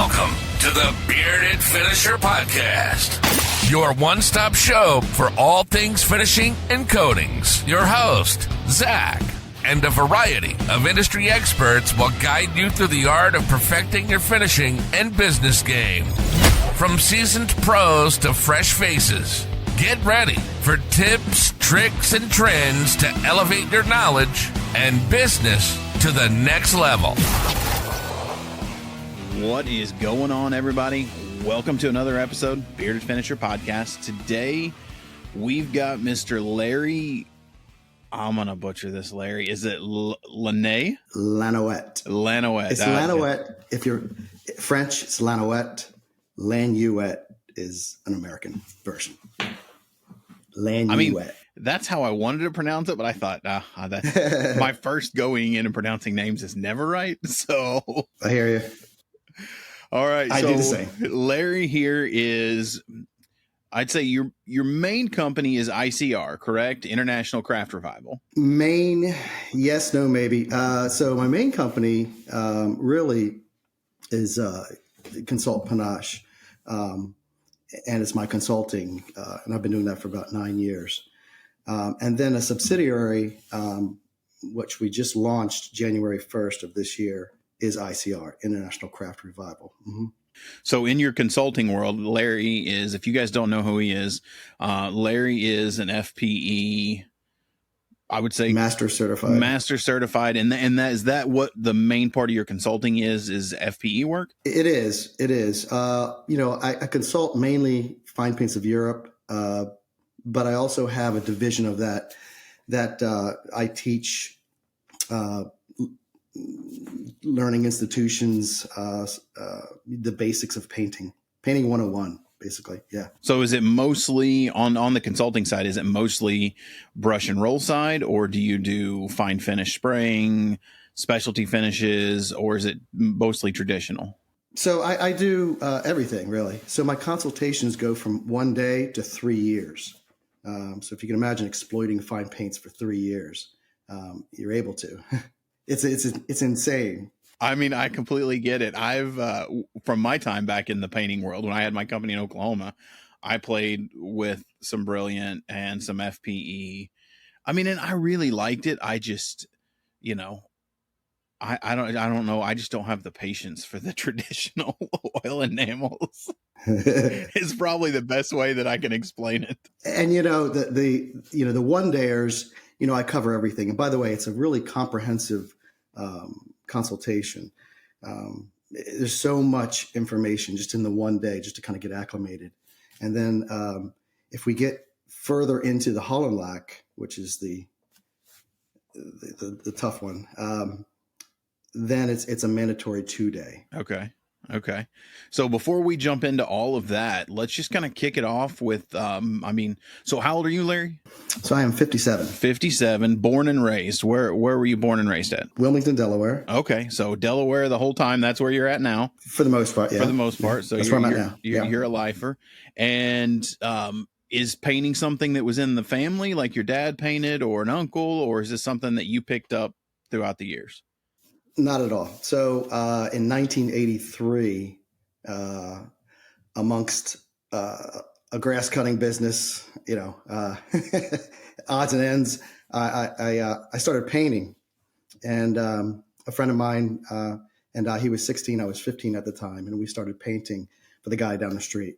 Welcome to the Bearded Finisher Podcast, your one-stop show for all things finishing and coatings. Your host, Zach, and a variety of industry experts will guide you through the art of perfecting your finishing and business game. From seasoned pros to fresh faces, get ready for tips, tricks, and trends to elevate your knowledge and business to the next level. What is going on, everybody? Welcome to another episode, Bearded Finisher Podcast. Today, we've got Mr. Larry. I'm going to butcher this, Larry. Is it Lanouette? Lanouette. Lanouette. It's Lanouette. If you're French, it's Lanouette. Lanouette is an American version. Lanouette. I mean, that's how I wanted to pronounce it, but I thought, that's my first going in and pronouncing names is never right. So I hear you. All right. I do the same. Larry here is, I'd say your main company is ICR, correct? International Craft Revival. Main, yes, no, maybe. So my main company really is Consult Panache, and it's my consulting, and I've been doing that for about 9 years. And then a subsidiary, which we just launched January 1st of this year, is ICR, International Craft Revival. Mm-hmm. So in your consulting world, Larry is, if you guys don't know who he is, Larry is an FPE, I would say Master certified. And that is that what the main part of your consulting is FPE work? It is. I consult mainly fine paints of Europe, but I also have a division of that I teach learning institutions the basics of painting 101, basically. Yeah. So is it mostly on the consulting side, is it mostly brush and roll side, or do you do fine finish spraying, specialty finishes, or is it mostly traditional? So I do everything, really. So my consultations go from 1 day to 3 years. So if you can imagine exploiting fine paints for 3 years, you're able to. It's insane. I mean, I completely get it. I've from my time back in the painting world, when I had my company in Oklahoma, I played with some Brilliant and some FPE. I mean, and I really liked it. I just, I don't know. I just don't have the patience for the traditional oil enamels. It's probably the best way that I can explain it. And the 1 dayers, I cover everything. And by the way, it's a really comprehensive consultation. There's so much information just in the 1 day, just to kind of get acclimated. And then if we get further into the Holland lac, which is the tough one, then it's a mandatory 2 day. Okay. So before we jump into all of that, let's just kind of kick it off with, so how old are you, Larry? So I am 57. 57, born and raised. Where were you born and raised at? Wilmington, Delaware. Okay. So Delaware the whole time. That's where you're at now. For the most part, yeah. For the most part. So that's where I'm at now. You're a lifer. And is painting something that was in the family, like your dad painted or an uncle, or is this something that you picked up throughout the years? Not at all. So in 1983, amongst a grass cutting business, odds and ends, I started painting. And a friend of mine, he was 16, I was 15 at the time, and we started painting for the guy down the street.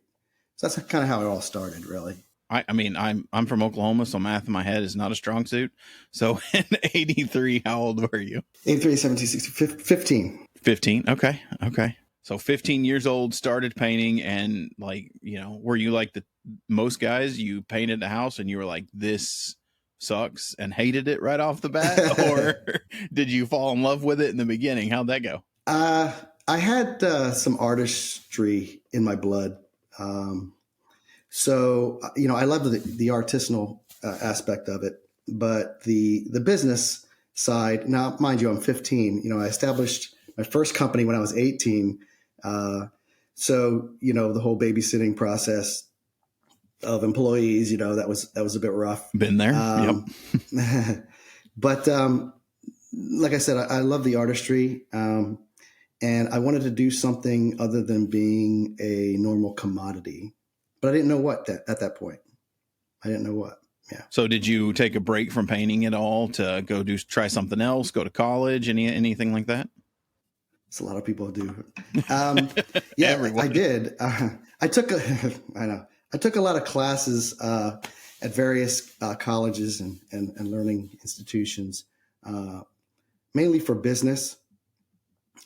So that's kind of how it all started, really. I'm from Oklahoma, so math in my head is not a strong suit. So in 83, how old were you? 83, 17, 16, 15. 15. Okay. So 15 years old, started painting, and were you like most guys, you painted the house and you were like, this sucks, and hated it right off the bat? Or did you fall in love with it in the beginning? How'd that go? I had some artistry in my blood. So, I love the artisanal aspect of it, but the business side, now, mind you, I'm 15, I established my first company when I was 18. So, the whole babysitting process of employees, that was a bit rough. Been there. Yep. But, like I said, I love the artistry. And I wanted to do something other than being a normal commodity, but I didn't know what at that point. I didn't know what. Yeah. So did you take a break from painting at all to go try something else, go to college, anything like that? It's a lot of people do. Yeah, Everyone. I did. I took I took a lot of classes at various colleges and learning institutions, mainly for business.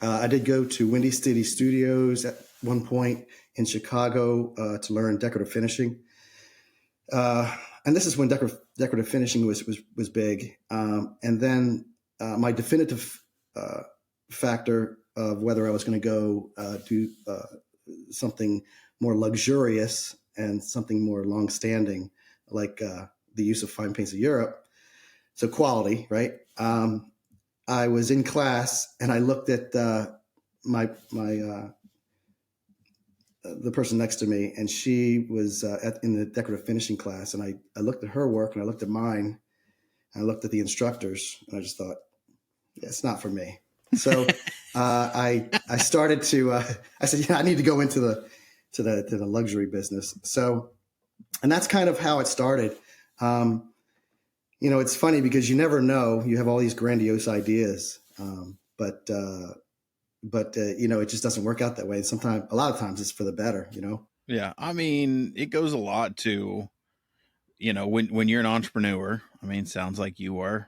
I did go to Windy City Studios at one point in Chicago to learn decorative finishing. And this is when decorative finishing was big. And then my definitive factor of whether I was going to go do something more luxurious and something more long-standing, like the use of fine paints of Europe. So quality, right? I was in class and I looked at the person next to me, and she was in the decorative finishing class. And I looked at her work and I looked at mine and I looked at the instructors and I just thought, yeah, it's not for me. So I started to I said, yeah, I need to go into the luxury business. So, and that's kind of how it started. It's funny because you never know. You have all these grandiose ideas, but it just doesn't work out that way. Sometimes, a lot of times, it's for the better. Yeah, I mean, it goes a lot to, when you're an entrepreneur. I mean, sounds like you are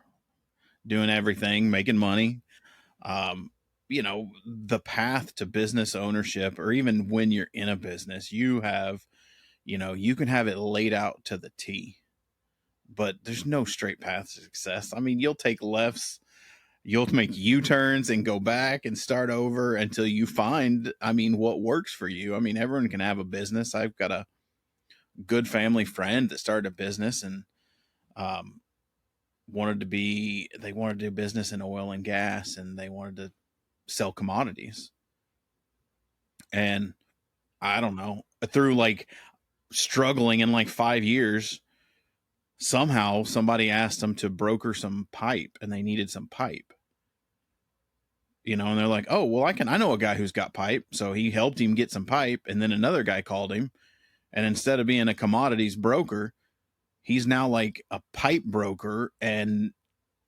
doing everything, making money. The path to business ownership, or even when you're in a business, you have, you can have it laid out to the T, but there's no straight path to success. I mean, you'll take lefts, you'll make U-turns and go back and start over until you find, what works for you. I mean, everyone can have a business. I've got a good family friend that started a business and, wanted to do business in oil and gas, and they wanted to sell commodities. And I don't know, through like struggling in like 5 years, somehow somebody asked them to broker some pipe and they needed some pipe, and they're like, oh, well, I know a guy who's got pipe. So he helped him get some pipe. And then another guy called him. And instead of being a commodities broker, he's now like a pipe broker. And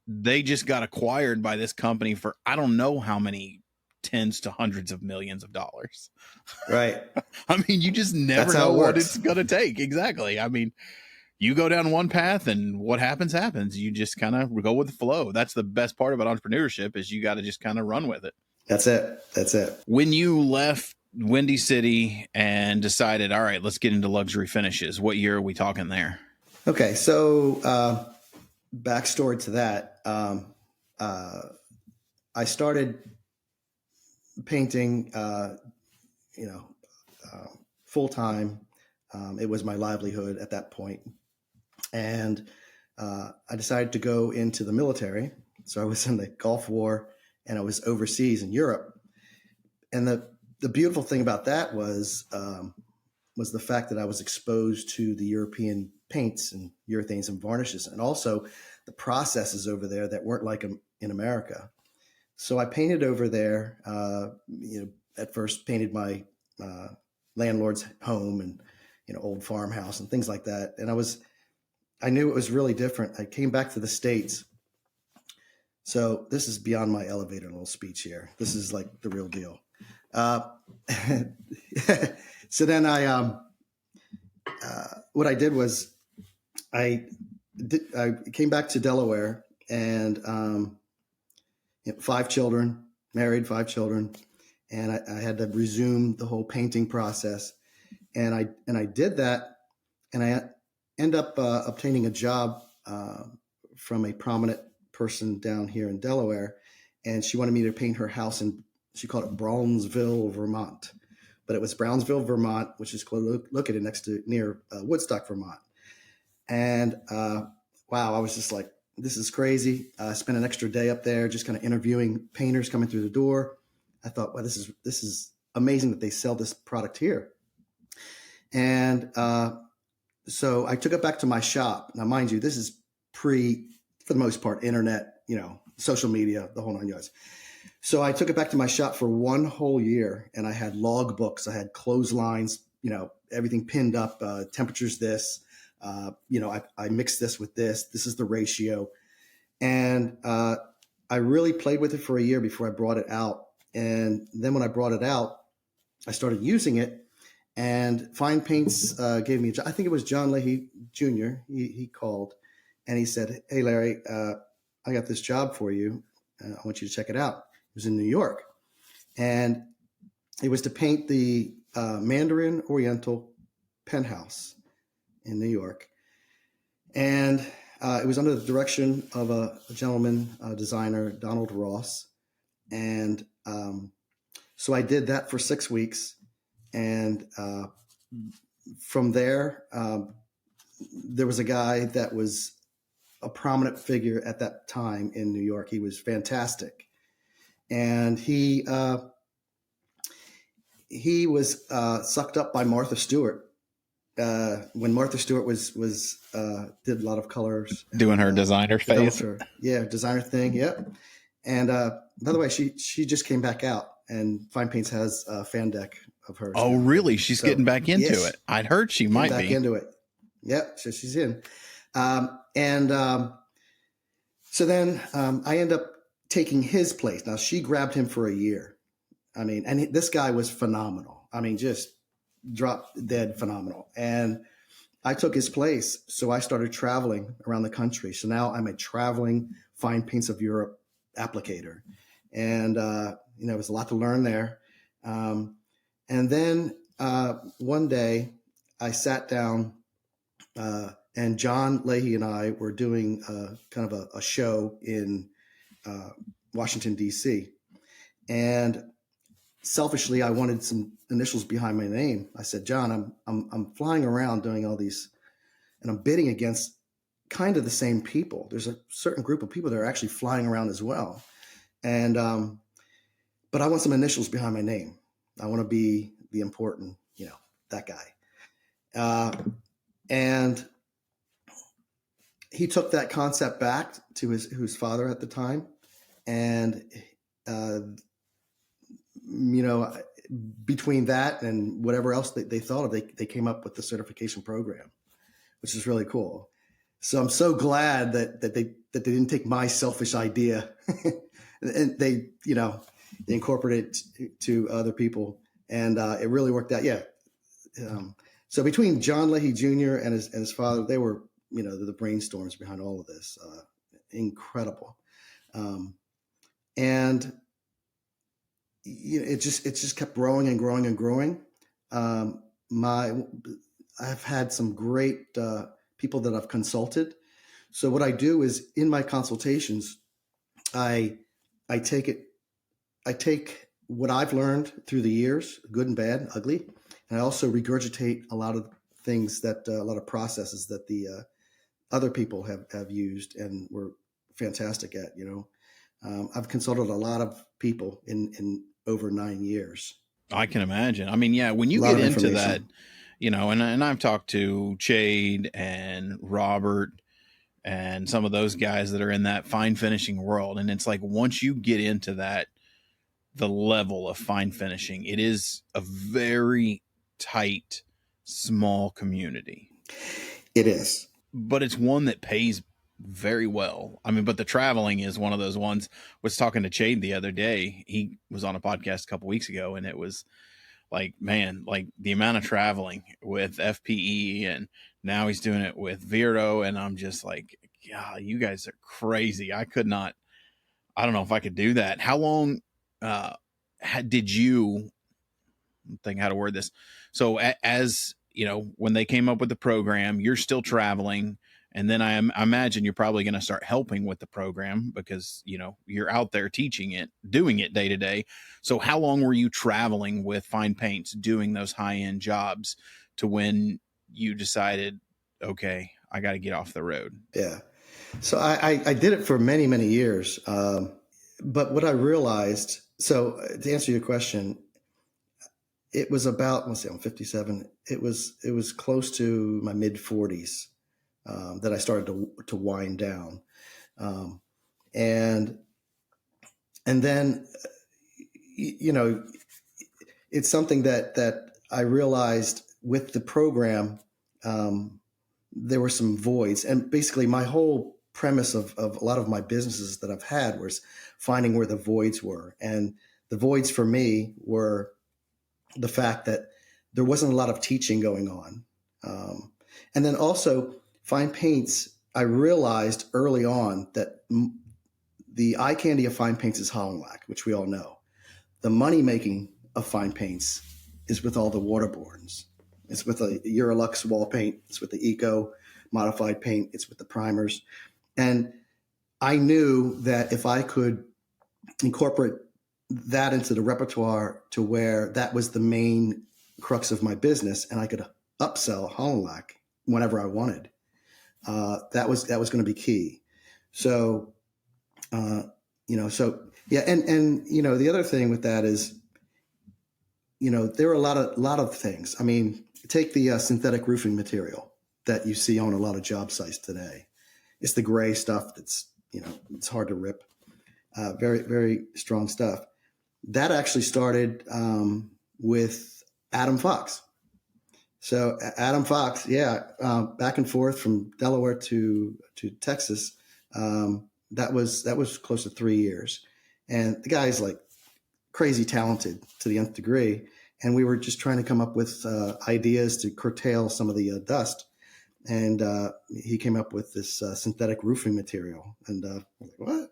they just got acquired by this company for, I don't know how many tens to hundreds of millions of dollars. Right. I mean, you just never know what it's going to take. Exactly. I mean, you go down one path and what happens. You just kind of go with the flow. That's the best part about entrepreneurship, is you got to just kind of run with it. That's it. When you left Windy City and decided, all right, let's get into luxury finishes, what year are we talking there? Okay. So, backstory to that. I started painting, full time. It was my livelihood at that point. And I decided to go into the military. So I was in the Gulf War and I was overseas in Europe. And the beautiful thing about that was the fact that I was exposed to the European paints and urethanes and varnishes, and also the processes over there that weren't like in America. So I painted over there, at first painted my landlord's home and, old farmhouse and things like that. And I knew it was really different. I came back to the States. So this is beyond my elevator little speech here. This is like the real deal. So then what I did was I came back to Delaware and, 5 children, married, 5 children. And I had to resume the whole painting process. And I did that, and I end up obtaining a job from a prominent person down here in Delaware. And she wanted me to paint her house she called it Brownsville, Vermont. But it was Brownsville, Vermont, which is located near Woodstock, Vermont. And wow, I was just like, this is crazy. I spent an extra day up there just kind of interviewing painters coming through the door. I thought, well, this is amazing that they sell this product here. And so I took it back to my shop. Now, mind you, this is for the most part, internet, social media, the whole 9 yards. So I took it back to my shop for one whole year, and I had log books, I had clotheslines, everything pinned up, temperatures this, I mixed this with this. This is the ratio. And I really played with it for a year before I brought it out. And then when I brought it out, I started using it. And Fine Paints gave me, I think it was John Leahy Jr. He called and he said, "Hey, Larry, I got this job for you. I want you to check it out." It was in New York. And it was to paint the Mandarin Oriental penthouse in New York. And it was under the direction of a gentleman, designer, Donald Ross. And so I did that for 6 weeks. And from there, there was a guy that was a prominent figure at that time in New York. He was fantastic. And he was sucked up by Martha Stewart. When Martha Stewart was did a lot of colors, Doing her designer phase. Designer thing. Yep. And by the way, she just came back out, and Fine Paints has a fan deck of hers. Oh, now. really? She's getting back into yes, it. I'd heard she might back be into it. Yep. So she's in. So then I end up taking his place. Now she grabbed him for a year. I mean, and this guy was phenomenal. I mean, just drop dead phenomenal. And I took his place. So I started traveling around the country. So now I'm a traveling Fine Paints of Europe applicator. And, it was a lot to learn there. And then one day I sat down and John Leahy and I were doing kind of a show in Washington, D.C. And selfishly, I wanted some initials behind my name. I said, "John, I'm flying around doing all these, and I'm bidding against kind of the same people. There's a certain group of people that are actually flying around as well. And but I want some initials behind my name. I want to be the important, that guy." And he took that concept back to his father at the time. And, between that and whatever else they thought of, they came up with the certification program, which is really cool. So I'm so glad that they didn't take my selfish idea and they incorporated it to other people. And it really worked out. Yeah. So between John Leahy Jr. and his father, they were, the brainstorms behind all of this. Incredible. And it just kept growing and growing and growing. I've had some great people that I've consulted. So what I do is in my consultations, I take what I've learned through the years, good and bad, ugly, and I also regurgitate a lot of things a lot of processes that the other people have used and were fantastic at. I've consulted a lot of people in over 9 years. I can imagine. I mean, yeah, when you get into that, and I've talked to Chade and Robert and some of those guys that are in that fine finishing world. And it's like, once you get into that, the level of fine finishing, it is a very tight, small community. It is. But it's one that pays very well. I mean, but the traveling is one of those ones. Was talking to Chade the other day. He was on a podcast a couple weeks ago, and it was like, man, like the amount of traveling with FPE, and now he's doing it with Vero, and I'm just like, yeah, you guys are crazy. I don't know if I could do that. How long did you think how to word this? So as when they came up with the program, you're still traveling. And then I imagine you're probably going to start helping with the program because, you're out there teaching it, doing it day to day. So how long were you traveling with Fine Paints, doing those high-end jobs to when you decided, okay, I got to get off the road? Yeah. So I did it for many, many years. But what I realized, so to answer your question, it was about, let's see, I'm 57. It was close to my mid 40s. That I started to wind down. And And then, it's something that I realized with the program, there were some voids. And basically my whole premise of a lot of my businesses that I've had was finding where the voids were. And the voids for me were the fact that there wasn't a lot of teaching going on. And then also fine paints, I realized early on that the eye candy of fine paints is hollow lac, which we all know. The money making of fine paints is with all the waterborns. It's with the Eurolux wall paint. It's with the Eco modified paint. It's with the primers. And I knew that if I could incorporate that into the repertoire to where that was the main crux of my business and I could upsell hollow lac whenever I wanted, that was going to be key. So, yeah. And, the other thing with that is, there are a lot of things. I mean, take the synthetic roofing material that you see on a lot of job sites today. It's the gray stuff that's, it's hard to rip. Very, very strong stuff. That actually started with Adam Fox. So Adam Fox, back and forth from Delaware to Texas. That was close to 3 years. And the guy's like crazy talented to the nth degree. And we were just trying to come up with ideas to curtail some of the dust. And he came up with this synthetic roofing material. And I'm like, what?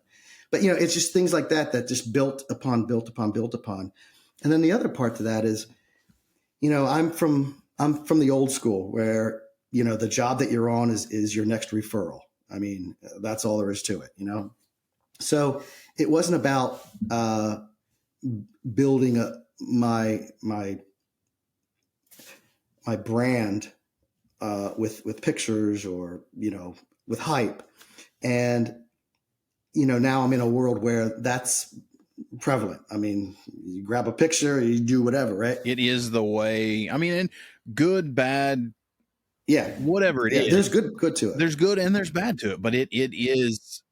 But, it's just things like that just built upon. And then the other part to that is, I'm from the old school where, the job that you're on is your next referral. I mean, that's all there is to it, So it wasn't about building my brand with pictures or, with hype. And, now I'm in a world where that's prevalent. I mean, you grab a picture, you do whatever, right? It is the way, I mean, and good, bad, whatever it is. There's good to it. There's good and there's bad to it, but it is,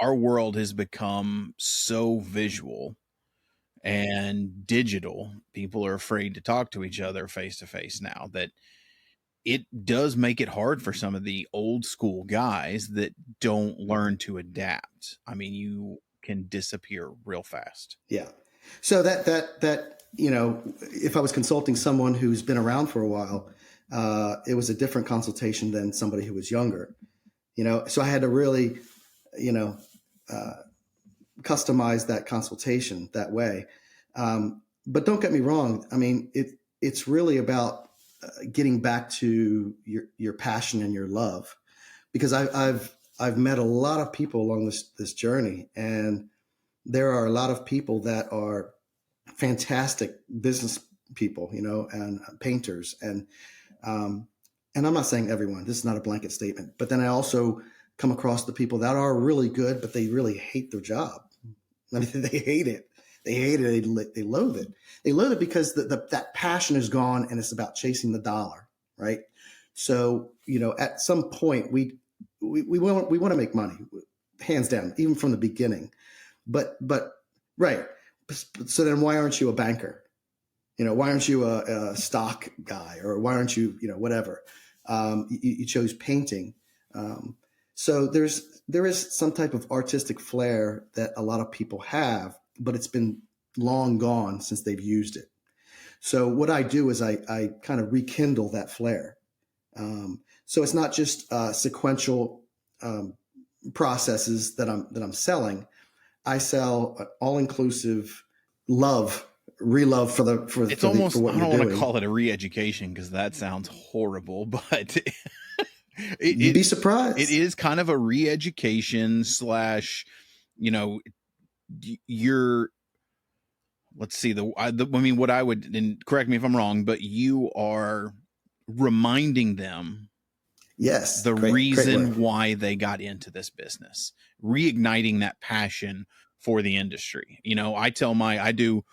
our world has become so visual and digital. People are afraid to talk to each other face to face now, that it does make it hard for some of the old school guys that don't learn to adapt. I mean, you can disappear real fast. Yeah. So that if I was consulting someone who's been around for a while, it was a different consultation than somebody who was younger. So I had to really, customize that consultation that way. But don't get me wrong. I mean, it's really about getting back to your passion and your love, because I've met a lot of people along this journey, and there are a lot of people that are fantastic business people, and painters, and I'm not saying everyone. This is not a blanket statement, but then I also come across the people that are really good, but they really hate their job. I mean, they hate it. They hate it. They loathe it. They loathe it because that passion is gone, and it's about chasing the dollar, right? So, at some point we want to make money, hands down, even from the beginning. But right. So then why aren't you a banker? Why aren't you a stock guy, or why aren't you, whatever? You chose painting. So there is some type of artistic flair that a lot of people have, but it's been long gone since they've used it. So what I do is I kind of rekindle that flair. So it's not just sequential processes that I'm selling. I sell all-inclusive relove for It's almost, what I don't you're want doing. to call it a re-education because that sounds horrible, but You'd be surprised. It is kind of a re-education / you're, let's see, I mean, what I would, and correct me if I'm wrong, but you are reminding them Yes, the great reason why they got into this business, reigniting that passion for the industry. I do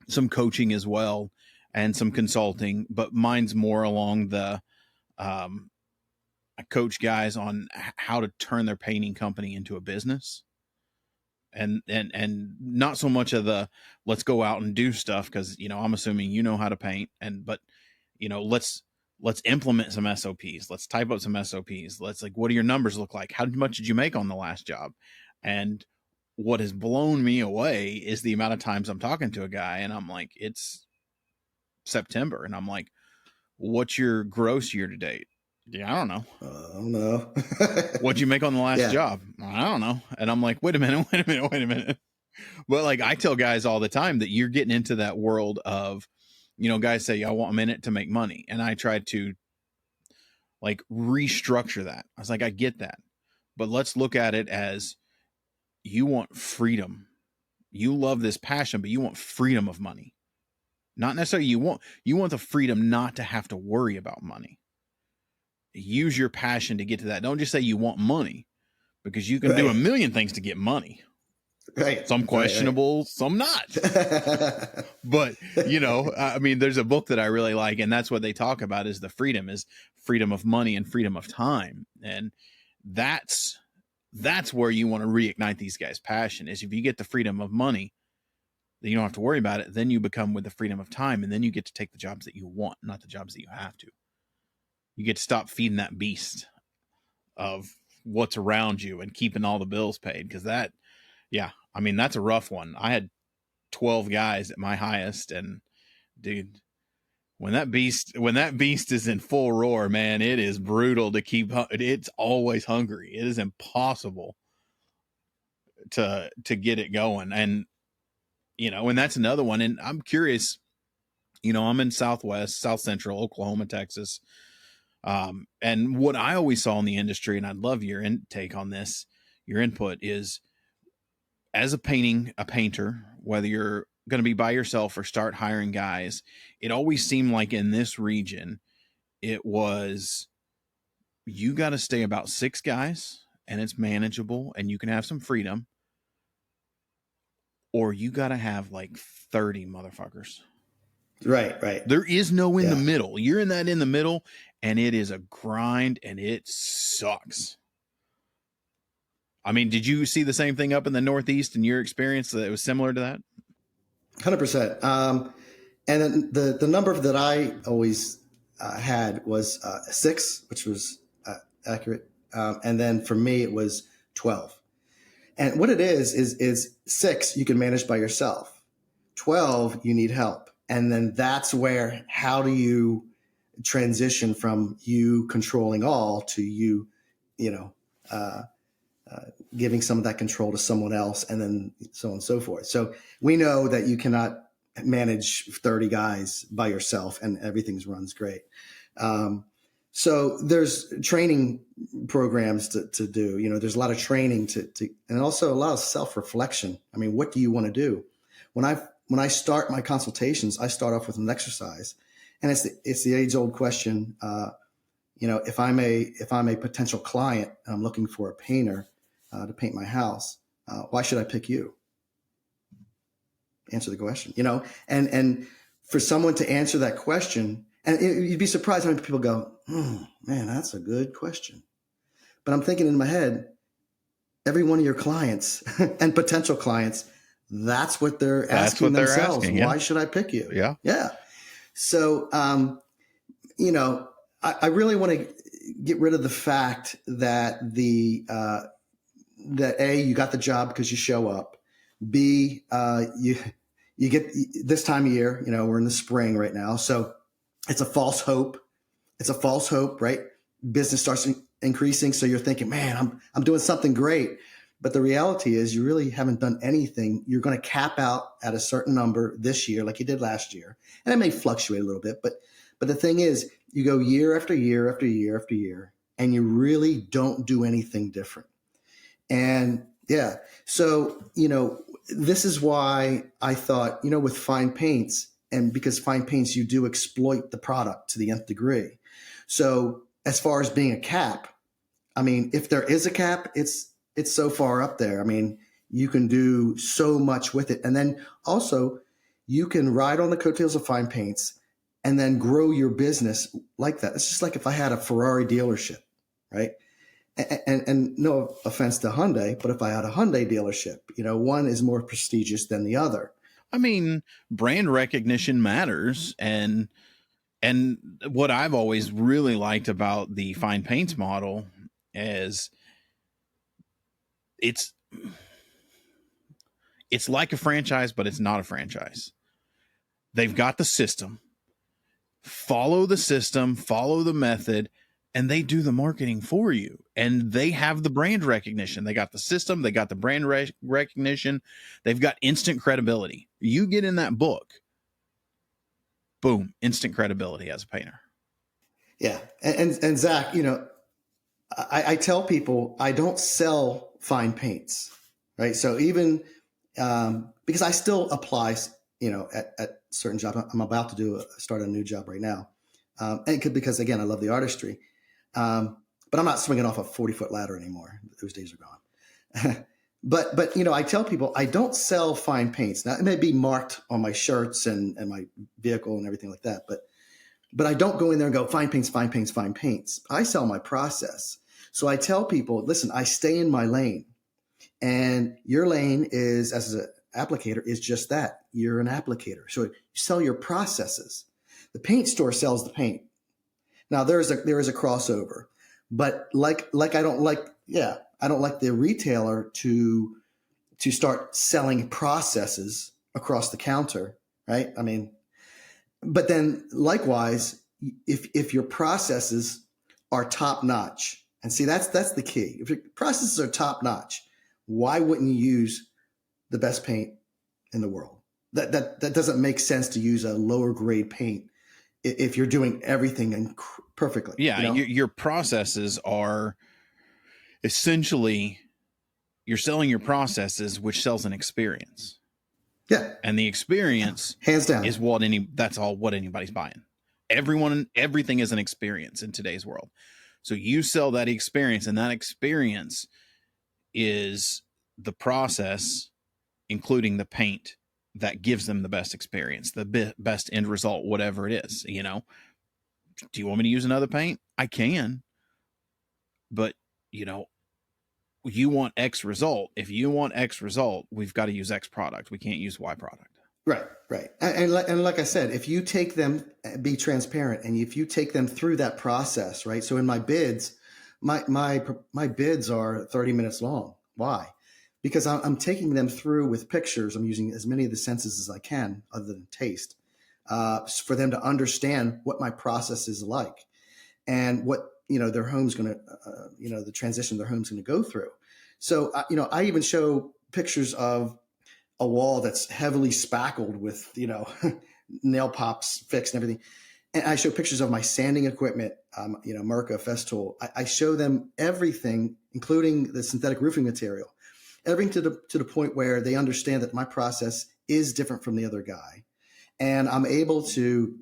some coaching as well and some consulting, but mine's more along the, I coach guys on how to turn their painting company into a business. and not so much of the let's go out and do stuff, because I'm assuming you know how to paint, but let's implement some SOPs. Let's type up some SOPs. Let's, like, what do your numbers look like? How much did you make on the last job? And what has blown me away is the amount of times I'm talking to a guy and I'm like, it's September, and I'm like, what's your gross year to date? Yeah, I don't know. I don't know. What'd you make on the last job? I don't know. And I'm like, wait a minute. But like, I tell guys all the time that you're getting into that world of, guys say, I want a minute to make money. And I try to like restructure that. I was like, I get that, but let's look at it as you want freedom. You love this passion, but you want freedom of money. Not necessarily you want the freedom not to have to worry about money. Use your passion to get to that. Don't just say you want money, because you can do a million things to get money. Right. Some questionable, some not. But, I mean, there's a book that I really like, and that's what they talk about is freedom of money and freedom of time. And that's where you want to reignite these guys' passion, is if you get the freedom of money, then you don't have to worry about it. Then you become with the freedom of time, and then you get to take the jobs that you want, not the jobs that you have to. You get to stop feeding that beast of what's around you and keeping all the bills paid. Because that's a rough one. I had 12 guys at my highest, and dude, when that beast is in full roar, man, it is brutal to keep. It's always hungry. It is impossible to get it going. And, and that's another one. And I'm curious, I'm in South Central Oklahoma, Texas. And what I always saw in the industry, and I'd love your intake on this, your input, is as a painter, whether you're going to be by yourself or start hiring guys, it always seemed like in this region, it was, you got to stay about 6 guys and it's manageable and you can have some freedom, or you got to have like 30 motherfuckers. Right. There is no in the middle. You're in the middle, and it is a grind, and it sucks. I mean, did you see the same thing up in the Northeast in your experience that it was similar to that? 100%. And then the number that I always had was 6, which was accurate. And then for me, it was 12. And what it is 6 you can manage by yourself. 12 you need help. And then that's where, how do you transition from you controlling all to you, giving some of that control to someone else, and then so on and so forth. So we know that you cannot manage 30 guys by yourself and everything runs great. So there's training programs to do, there's a lot of training to and also a lot of self-reflection. I mean, what do you want to do? When I start my consultations, I start off with an exercise, and it's the age-old question. If I'm a potential client and I'm looking for a painter to paint my house, why should I pick you? Answer the question. And for someone to answer that question, and you'd be surprised how many people go, man, that's a good question. But I'm thinking in my head, every one of your clients and potential clients, that's what they're asking themselves. Why should I pick you? Yeah. Yeah. So, I really want to get rid of the fact that that A, you got the job because you show up. B, you get this time of year, we're in the spring right now. So it's a false hope. Right? Business starts increasing. So you're thinking, man, I'm doing something great. But the reality is you really haven't done anything. You're going to cap out at a certain number this year, like you did last year. And it may fluctuate a little bit, but the thing is, you go year after year after year after year, and you really don't do anything different. And so, this is why I thought, with fine paints, and because fine paints, you do exploit the product to the nth degree. So as far as being a cap, I mean, if there is a cap, it's so far up there. I mean, you can do so much with it. And then also you can ride on the coattails of fine paints and then grow your business like that. It's just like if I had a Ferrari dealership, right? And no offense to Hyundai, but if I had a Hyundai dealership, one is more prestigious than the other. I mean, brand recognition matters, and what I've always really liked about the fine paints model is it's like a franchise, but it's not a franchise. They've got the system, follow the system, follow the method, and they do the marketing for you. And they have the brand recognition. They got the system, they got the brand recognition, they've got instant credibility. You get in that book, boom, instant credibility as a painter. Yeah. And Zach, I tell people I don't sell fine paints, right? So even because I still apply, at certain jobs. I'm about to start a new job right now. And it could, because again, I love the artistry. But I'm not swinging off a 40-foot ladder anymore. Those days are gone. But I tell people I don't sell fine paints. Now, it may be marked on my shirts and my vehicle and everything like that, but I don't go in there and go fine paints, fine paints, fine paints. I sell my process. So I tell people, listen, I stay in my lane, and your lane is, as an applicator, is just that. You're an applicator. So you sell your processes. The paint store sells the paint. Now there is a crossover, but like I don't like the retailer to start selling processes across the counter, right? I mean, but then likewise, if your processes are top notch, and see that's the key. If your processes are top notch, why wouldn't you use the best paint in the world? That doesn't make sense to use a lower grade paint if you're doing everything perfectly. Yeah, your processes are essentially, you're selling your processes, which sells an experience. Yeah, and the experience, hands down, is what anybody's buying. Everything is an experience in today's world. So you sell that experience, and that experience is the process, including the paint, that gives them the best experience, the best end result, whatever it is. Do you want me to use another paint? I can, but you want X result. If you want X result, we've got to use X product. We can't use Y product. Right. And like I said, if you take them, be transparent, and if you take them through that process, right? So in my bids, my bids are 30 minutes long. Why? Because I'm taking them through with pictures. I'm using as many of the senses as I can, other than taste, for them to understand what my process is like, and what their home's going to, the transition their home's going to go through. So I even show pictures of a wall that's heavily spackled with nail pops fixed and everything, and I show pictures of my sanding equipment, Merca, Festool. I show them everything, including the synthetic roofing material. Everything to the point where they understand that my process is different from the other guy, and I'm able to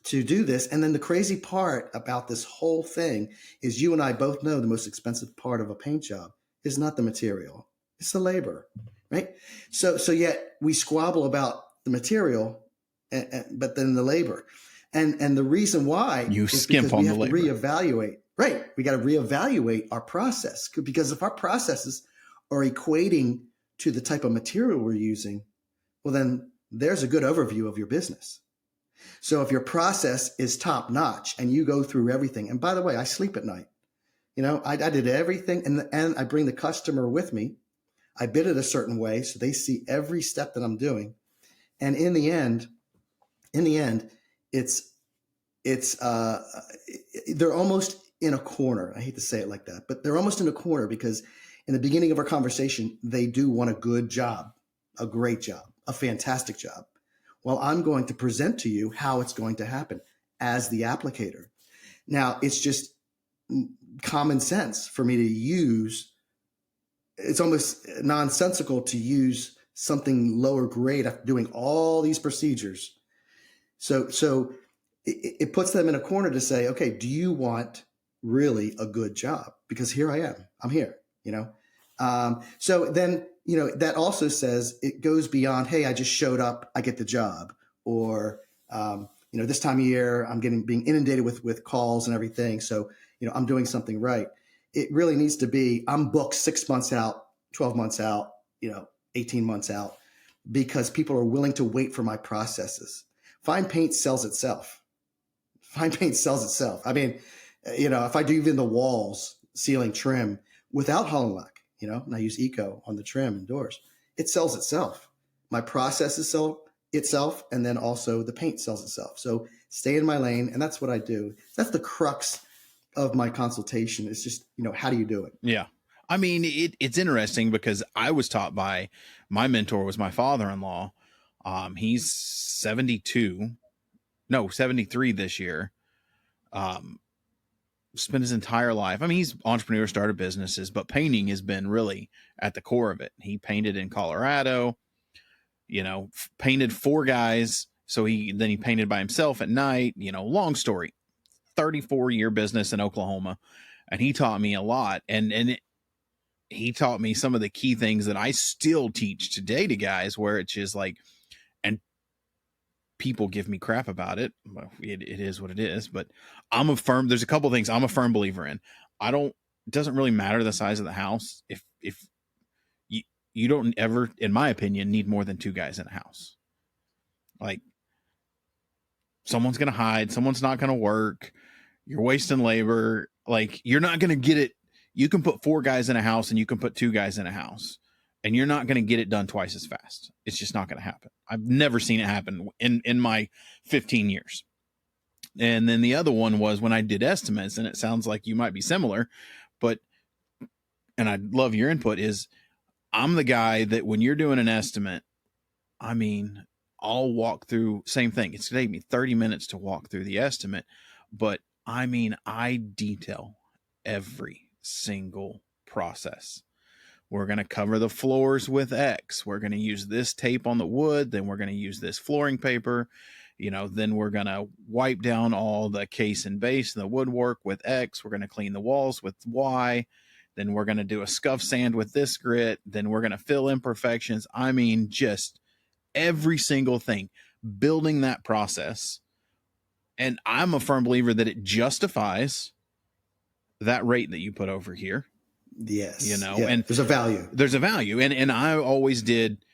do this. And then the crazy part about this whole thing is, you and I both know the most expensive part of a paint job is not the material, it's the labor, right? So yet we squabble about the material, but then the labor, and the reason why you is skimp because on we the have labor. to reevaluate. Right, we got to reevaluate our process, because if our processes are equating to the type of material we're using, well, then there's a good overview of your business. So if your process is top notch and you go through everything, and by the way, I sleep at night. I did everything, and I bring the customer with me. I bid it a certain way so they see every step that I'm doing. And in the end, it's they're almost in a corner. I hate to say it like that, but they're almost in a corner, because in the beginning of our conversation, they do want a good job, a great job, a fantastic job. Well, I'm going to present to you how it's going to happen as the applicator. Now, it's just common sense for me to use. It's almost nonsensical to use something lower grade after doing all these procedures. So it puts them in a corner to say, okay, do you want really a good job? Because here I am, I'm here, so then, that also says, it goes beyond, hey, I just showed up, I get the job. Or, this time of year, I'm being inundated with calls and everything. So, I'm doing something right. it really needs to be, I'm booked 6 months out, 12 months out, 18 months out, because people are willing to wait for my processes. Fine paint sells itself. Fine paint sells itself. I mean, if I do even the walls, ceiling trim without hollow lock, and I use eco on the trim and doors, it sells itself. My processes sell itself, and then also the paint sells itself. So stay in my lane, and that's what I do. That's the crux of my consultation. It's just, how do you do it? Yeah. I mean, it's interesting because I was taught by, my mentor was my father-in-law. He's 73 this year. Spent his entire life. I mean, he's entrepreneur, started businesses, but painting has been really at the core of it. He painted in Colorado, painted 4 guys. So he painted by himself at night, long story, 34-year business in Oklahoma. And he taught me a lot. And he taught me some of the key things that I still teach today to guys, where it's just like, and people give me crap about it. Well, it is what it is, but there's a couple of things I'm a firm believer in. It doesn't really matter the size of the house. If you don't ever, in my opinion, need more than 2 guys in a house. Like, someone's going to hide, someone's not going to work. You're wasting labor. Like, you're not going to get it. You can put 4 guys in a house and you can put 2 guys in a house, and you're not going to get it done twice as fast. It's just not going to happen. I've never seen it happen in my 15 years. And then the other one was when I did estimates, and it sounds like you might be similar, and I'd love your input, is I'm the guy that when you're doing an estimate, I mean, I'll walk through, same thing. It's going to take me 30 minutes to walk through the estimate, but I mean, I detail every single process. We're going to cover the floors with X. We're going to use this tape on the wood. Then we're going to use this flooring paper. Then we're going to wipe down all the case and base and the woodwork with X. We're going to clean the walls with Y. Then we're going to do a scuff sand with this grit. Then we're going to fill imperfections. I mean, just every single thing, building that process. And I'm a firm believer that it justifies that rate that you put over here. Yes. And there's a value. There's a value. And I always did,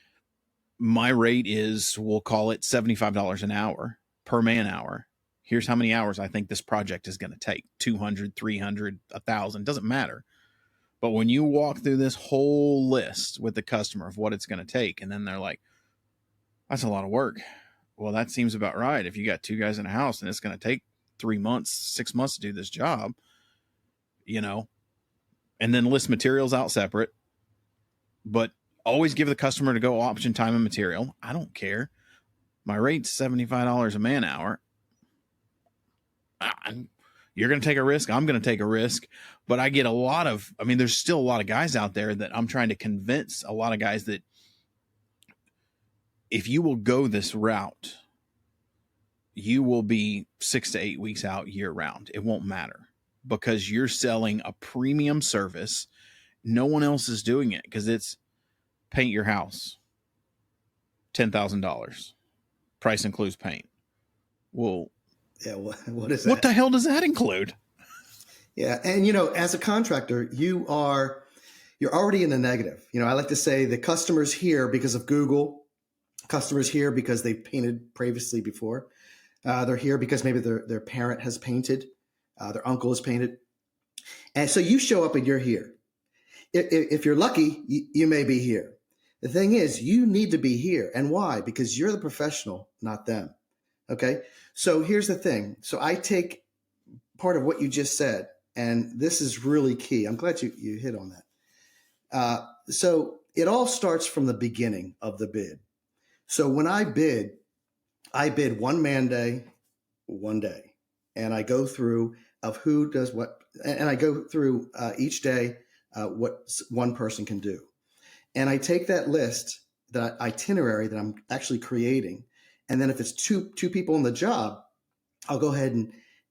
my rate is, we'll call it $75 an hour per man hour. Here's how many hours I think this project is going to take. 200, 300, 1,000, doesn't matter. But when you walk through this whole list with the customer of what it's going to take, and then they're like, that's a lot of work. Well, that seems about right. If you got 2 guys in a house and it's going to take 3 months, 6 months to do this job, and then list materials out separate, but always give the customer to go option time and material. I don't care. My rate's $75 a man hour. You're going to take a risk. I'm going to take a risk, but I get there's still a lot of guys out there that I'm trying to convince, a lot of guys that if you will go this route, you will be 6 to 8 weeks out year round. It won't matter because you're selling a premium service. No one else is doing it because it's paint your house, $10,000. Price includes paint. Well, yeah. What is that? What the hell does that include? Yeah. And, as a contractor, you're already in the negative. I like to say the customer's here because of Google. Customers here because they've painted previously before. They're here because maybe their parent has painted, their uncle has painted. And so you show up and you're here. If you're lucky, you may be here. The thing is, you need to be here. And why? Because you're the professional, not them. Okay. So here's the thing. So I take part of what you just said, and this is really key. I'm glad you hit on that. So it all starts from the beginning of the bid. So when I bid one man day, one day, and I go through of who does what, and I go through each day what one person can do. And I take that list, that itinerary that I'm actually creating, and then if it's two people in the job, I'll go ahead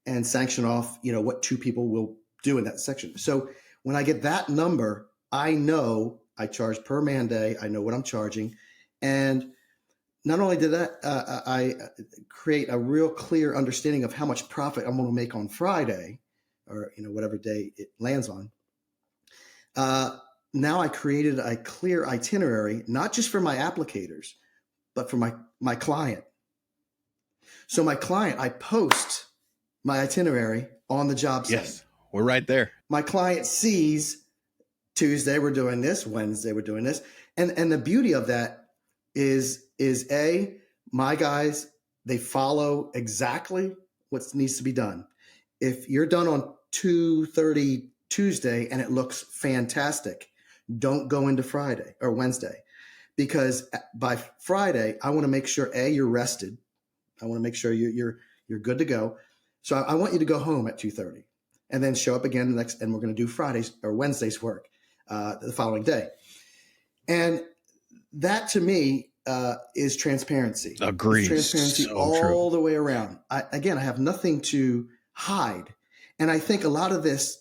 and sanction off, what 2 people will do in that section. So when I get that number, I know I charge per man day. I know what I'm charging, and not only did that, I create a real clear understanding of how much profit I'm going to make on Friday, or whatever day it lands on. Now I created a clear itinerary, not just for my applicators, but for my client. So my client, I post my itinerary on the job site. Yes, we're right there. My client sees Tuesday we're doing this, Wednesday we're doing this. And the beauty of that is my guys, they follow exactly what needs to be done. If you're done on 2:30 Tuesday and it looks fantastic, don't go into Friday or Wednesday, because by Friday, I want to make sure you're rested. I want to make sure you're good to go. So I want you to go home at 2:30 and then show up again the next, and we're going to do Fridays or Wednesday's work the following day. And that to me is transparency. Agreed. It's transparency So all true. the way around. I have nothing to hide. And I think a lot of this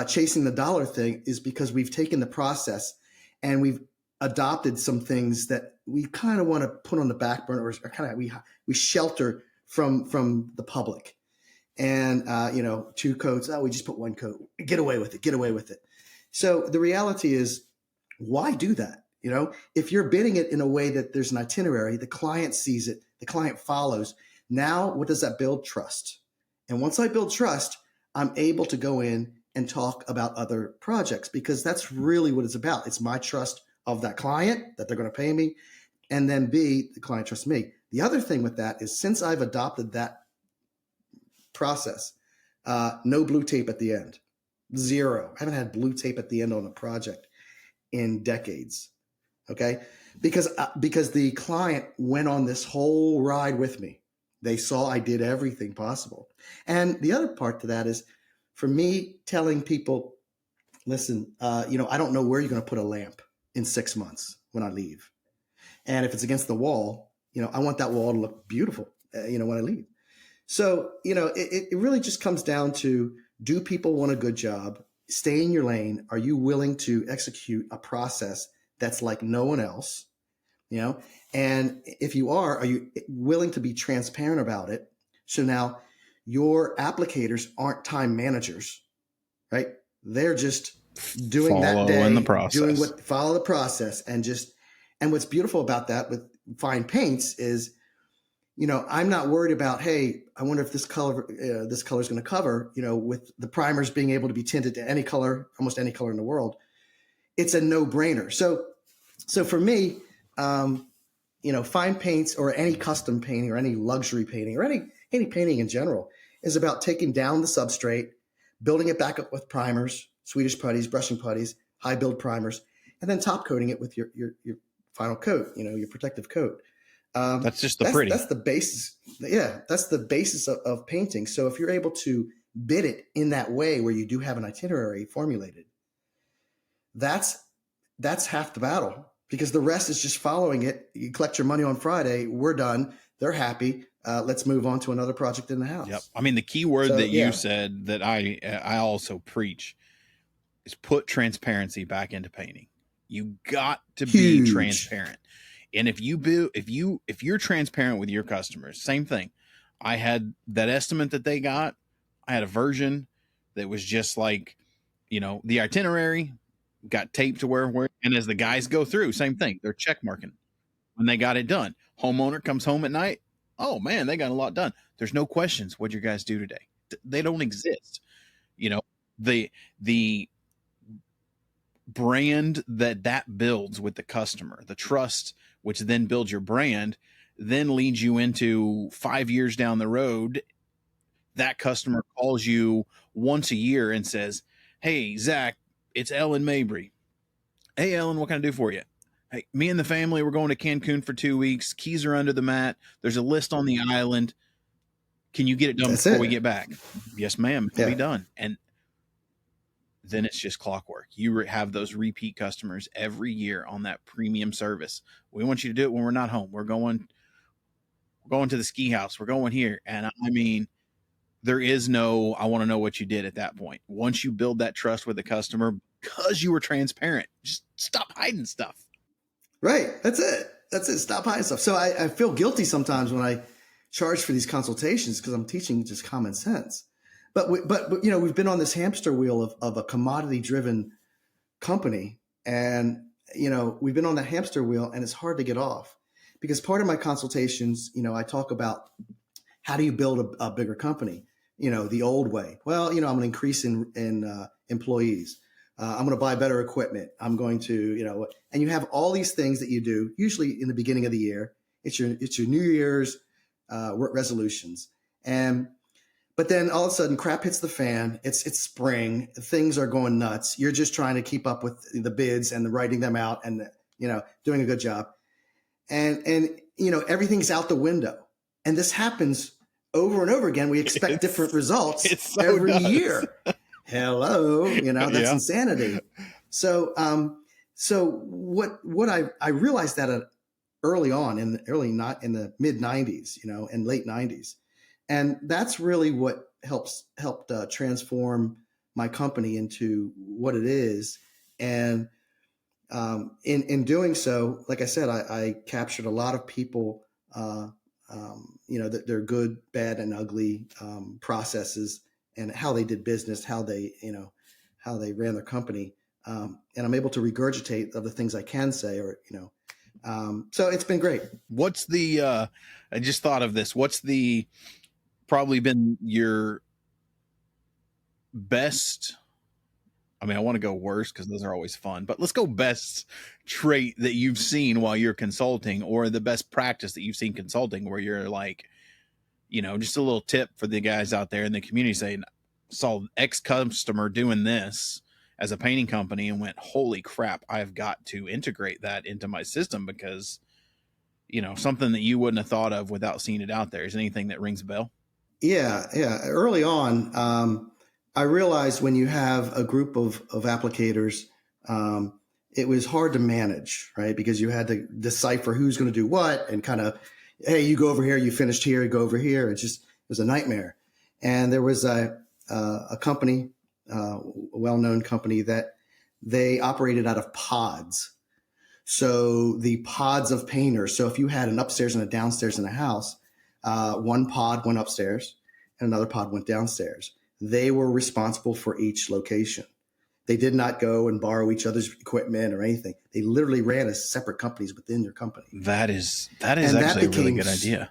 chasing the dollar thing is because we've taken the process and we've adopted some things that we kind of want to put on the back burner, or kind of we shelter from the public. And 2 coats, we just put 1 coat, get away with it. So the reality is, why do that? If you're bidding it in a way that there's an itinerary, the client sees it, the client follows. Now, what does that build? Trust. And once I build trust, I'm able to go in and talk about other projects, because that's really what it's about. It's my trust of that client that they're going to pay me. And then B, the client trusts me. The other thing with that is, since I've adopted that process, no blue tape at the end. 0. I haven't had blue tape at the end on a project in decades. Okay. Because the client went on this whole ride with me. They saw I did everything possible. And the other part to that is, for me, telling people, listen, I don't know where you're going to put a lamp in 6 months when I leave. And if it's against the wall, I want that wall to look beautiful, when I leave. So, it really just comes down to, do people want a good job? Stay in your lane. Are you willing to execute a process that's like no one else? And if you are you willing to be transparent about it? So now your applicators aren't time managers, right? They're just doing that day, the process. Follow the process. And what's beautiful about that with fine paints is, I'm not worried about, hey, I wonder if this color is going to cover, with the primers being able to be tinted to any color, almost any color in the world. It's a no-brainer. So for me, fine paints or any custom painting or any luxury painting or any painting in general is about taking down the substrate, building it back up with primers, Swedish putties, brushing putties, high build primers, and then top coating it with your final coat, your protective coat. That's just pretty. That's the basis. Yeah, that's the basis of painting. So if you're able to bid it in that way, where you do have an itinerary formulated, that's half the battle, because the rest is just following it. You collect your money on Friday. We're done. They're happy. Let's move on to another project in the house. Yep. I mean, the key word that you said that I also preach is put transparency back into painting. You got to be transparent. And if you're transparent with your customers, same thing. I had that estimate that they got. I had a version that was just like, the itinerary got taped to where, and as the guys go through, same thing. They're check marking when they got it done. Homeowner comes home at night. Oh man, they got a lot done. There's no questions. What'd your guys do today? They don't exist. The brand that builds with the customer, the trust, which then builds your brand, then leads you into 5 years down the road. That customer calls you once a year and says, hey, Zach, it's Ellen Mabry. Hey, Ellen, what can I do for you? Hey, me and the family, we're going to Cancun for 2 weeks. Keys are under the mat. There's a list on the island. Can you get it done before we get back? Yes, ma'am. It'll be done. And then it's just clockwork. You have those repeat customers every year on that premium service. We want you to do it when we're not home. We're going to the ski house. We're going here. And I mean, there is no, I want to know what you did at that point. Once you build that trust with the customer, because you were transparent, just stop hiding stuff. Right. That's it. Stop hiding stuff. So I feel guilty sometimes when I charge for these consultations, because I'm teaching just common sense. But we've been on this hamster wheel of a commodity driven company. And, we've been on that hamster wheel, and it's hard to get off, because part of my consultations, I talk about how do you build a bigger company, the old way. Well, I'm going to increase in employees. I'm going to buy better equipment. I'm going to, and you have all these things that you do, usually in the beginning of the year. It's your New Year's work resolutions. But then all of a sudden crap hits the fan. It's spring. Things are going nuts. You're just trying to keep up with the bids and writing them out and, doing a good job. And everything's out the window. And this happens over and over again. We expect different results every year. Hello, that's insanity. So what I realized that early on not in the mid 90s, and late 90s. And that's really what helped transform my company into what it is. And in doing so, like I said, I captured a lot of people, that their good, bad, and ugly processes, and how they did business, how they ran their company. And I'm able to regurgitate of the things I can say, so it's been great. What's the, I just thought of this. What's probably been your best, I want to go worst because those are always fun, but let's go best trait that you've seen while you're consulting, or the best practice that you've seen consulting, where you're like, just a little tip for the guys out there in the community saying, saw X customer doing this as a painting company and went, holy crap, I've got to integrate that into my system, because, something that you wouldn't have thought of without seeing it out there. Is anything that rings a bell? Yeah. Early on, I realized when you have a group of applicators, it was hard to manage, right? Because you had to decipher who's going to do what, and kind of, hey, you go over here, you finished here, you go over here. It was a nightmare. And there was a company, a well-known company, that they operated out of pods. So the pods of painters. So if you had an upstairs and a downstairs in a house, one pod went upstairs and another pod went downstairs. They were responsible for each location. They did not go and borrow each other's equipment or anything. They literally ran as separate companies within their company. That is actually a really good idea.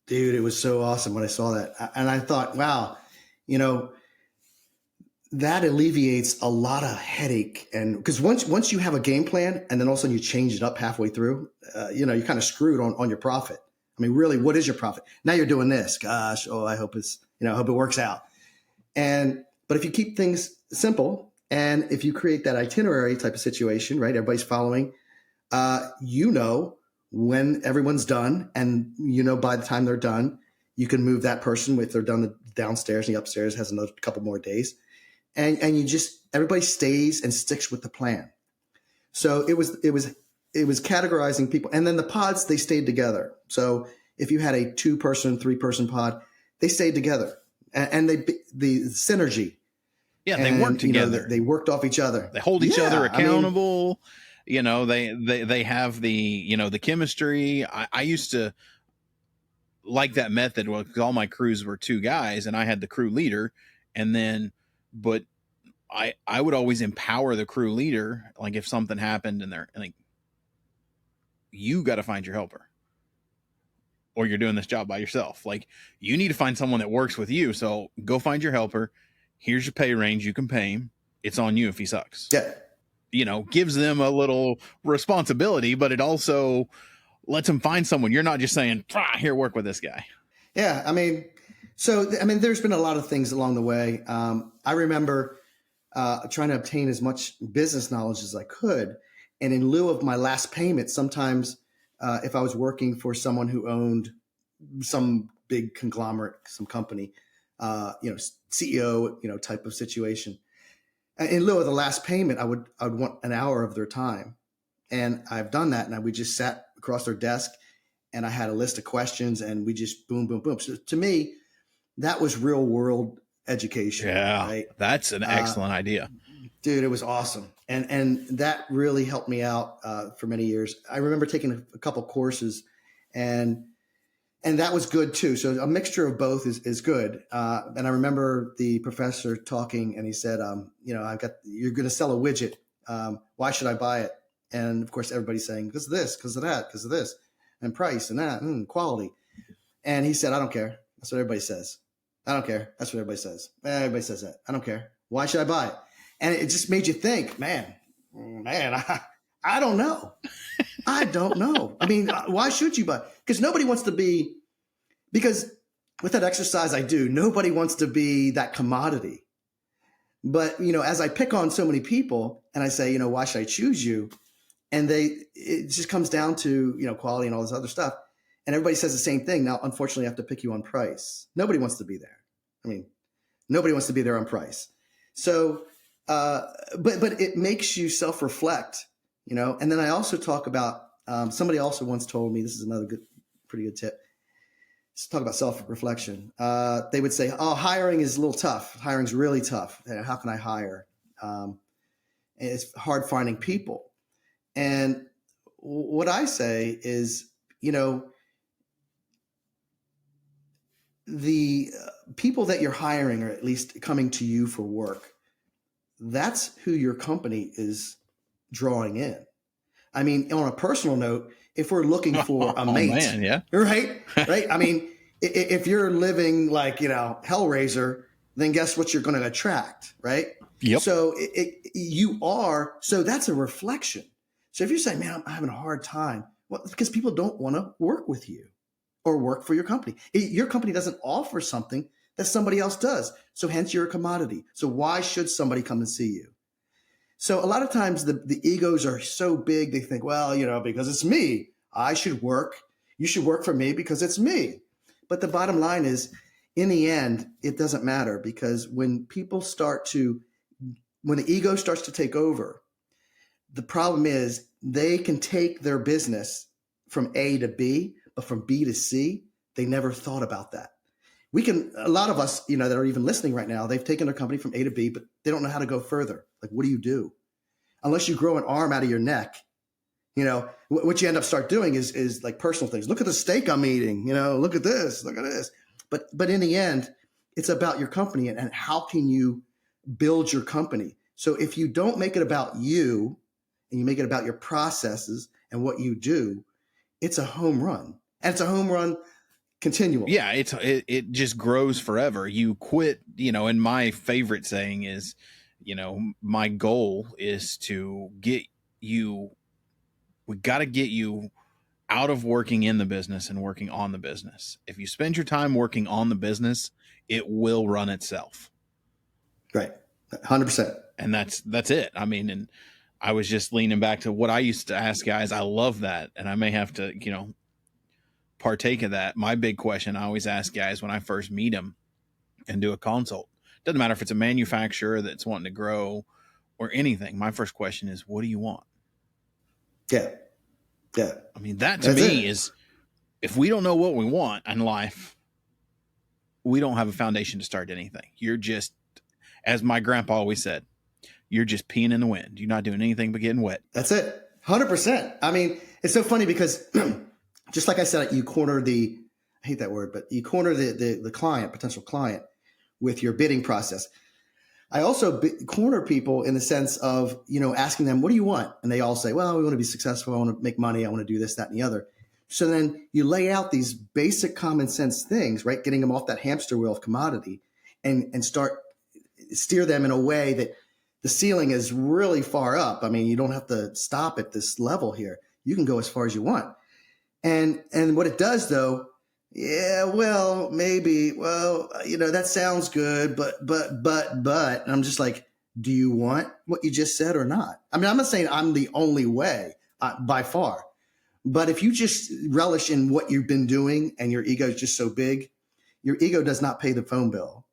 Dude, it was so awesome when I saw that. And I thought, wow, that alleviates a lot of headache. And because once you have a game plan and then all of a sudden you change it up halfway through, you're kind of screwed on your profit. Really, what is your profit? Now you're doing this. Gosh, I hope I hope it works out. But if you keep things simple, and if you create that itinerary type of situation, right? Everybody's following, when everyone's done, and by the time they're done, you can move that person, if they're done the downstairs, and the upstairs has another couple more days. And everybody stays and sticks with the plan. So it was categorizing people. And then the pods, they stayed together. So if you had a 2-person, 3-person pod, they stayed together, and the synergy. Yeah. They worked together. They worked off each other. They hold each other accountable. They have the chemistry. I used to like that method. Well, all my crews were 2 guys, and I had the crew leader, but I would always empower the crew leader. Like if something happened and they're like, you got to find your helper, or you're doing this job by yourself. Like, you need to find someone that works with you. So go find your helper. Here's your pay range. You can pay him. It's on you if he sucks. Yeah. Gives them a little responsibility, but it also lets them find someone. You're not just saying, here, work with this guy. Yeah. There's been a lot of things along the way. I remember trying to obtain as much business knowledge as I could. And in lieu of my last payment, sometimes if I was working for someone who owned some big conglomerate, some company, CEO, type of situation, in lieu of the last payment, I would want an hour of their time. And I've done that. And we just sat across their desk, and I had a list of questions, and we just boom, boom, boom. So to me, that was real world education. Yeah, right? That's an excellent idea. Dude, it was awesome. And that really helped me out for many years. I remember taking a couple courses, and that was good too. So a mixture of both is good. And I remember the professor talking, and he said, you're going to sell a widget. Why should I buy it? And of course, everybody's saying, because of this, because of that, because of this, and price and that, and quality. And he said, I don't care. That's what everybody says. I don't care. That's what everybody says. Everybody says that. I don't care. Why should I buy it? And it just made you think, man, I don't know. I don't know. I mean, why should you buy? Because nobody wants to be, because with that exercise I do, nobody wants to be that commodity. But, as I pick on so many people and I say, why should I choose you? And it just comes down to, quality and all this other stuff. And everybody says the same thing. Now, unfortunately, I have to pick you on price. Nobody wants to be there. I mean, nobody wants to be there on price. So, but it makes you self-reflect, And then I also talk about, somebody also once told me, this is another pretty good tip. Let's talk about self-reflection. They would say, oh, hiring is a little tough. Hiring's really tough. How can I hire? It's hard finding people. And what I say is, the people that you're hiring are at least coming to you for work. That's who your company is drawing in. I mean, on a personal note, if we're looking for a mate, man, yeah. Right. I mean, if you're living like, Hellraiser, then guess what you're going to attract, right? Yep. So so that's a reflection. So if you're saying, man, I'm having a hard time, well, because people don't want to work with you or work for your company. Your company doesn't offer something that somebody else does. So hence you're a commodity. So why should somebody come and see you? So a lot of times the egos are so big, they think, well, because it's me, I should work. You should work for me because it's me. But the bottom line is, in the end, it doesn't matter, because when the ego starts to take over, the problem is they can take their business from A to B, but from B to C, they never thought about that. A lot of us, that are even listening right now, they've taken their company from A to B, but they don't know how to go further. Like, what do you do? Unless you grow an arm out of your neck, what you end up start doing is like personal things. Look at the steak I'm eating, look at this, look at this. But in the end, it's about your company and how can you build your company. So if you don't make it about you and you make it about your processes and what you do, it's a home run. And it's a home run continual. Yeah, it just grows forever. You quit, and my favorite saying is, my goal is to we got to get you out of working in the business and working on the business. If you spend your time working on the business, it will run itself. Right. 100%. And that's it. I mean, and I was just leaning back to what I used to ask guys. I love that. And I may have to, partake of that. My big question I always ask guys when I first meet them and do a consult, doesn't matter if it's a manufacturer that's wanting to grow or anything. My first question is, what do you want? Yeah. Yeah. I mean, that to me is, if we don't know what we want in life, we don't have a foundation to start anything. You're just, as my grandpa always said, you're just peeing in the wind. You're not doing anything but getting wet. That's it. 100%. I mean, it's so funny because just like I said, you corner I hate that word, but you corner the client, potential client, with your bidding process. I also corner people in the sense of, asking them, what do you want? And they all say, well, we want to be successful. I want to make money. I want to do this, that, and the other. So then you lay out these basic common sense things, right? Getting them off that hamster wheel of commodity and steer them in a way that the ceiling is really far up. I mean, you don't have to stop at this level here. You can go as far as you want. And what it does though, yeah, well, maybe, that sounds good, but, and I'm just like, do you want what you just said or not? I mean, I'm not saying I'm the only way by far, but if you just relish in what you've been doing and your ego is just so big, your ego does not pay the phone bill.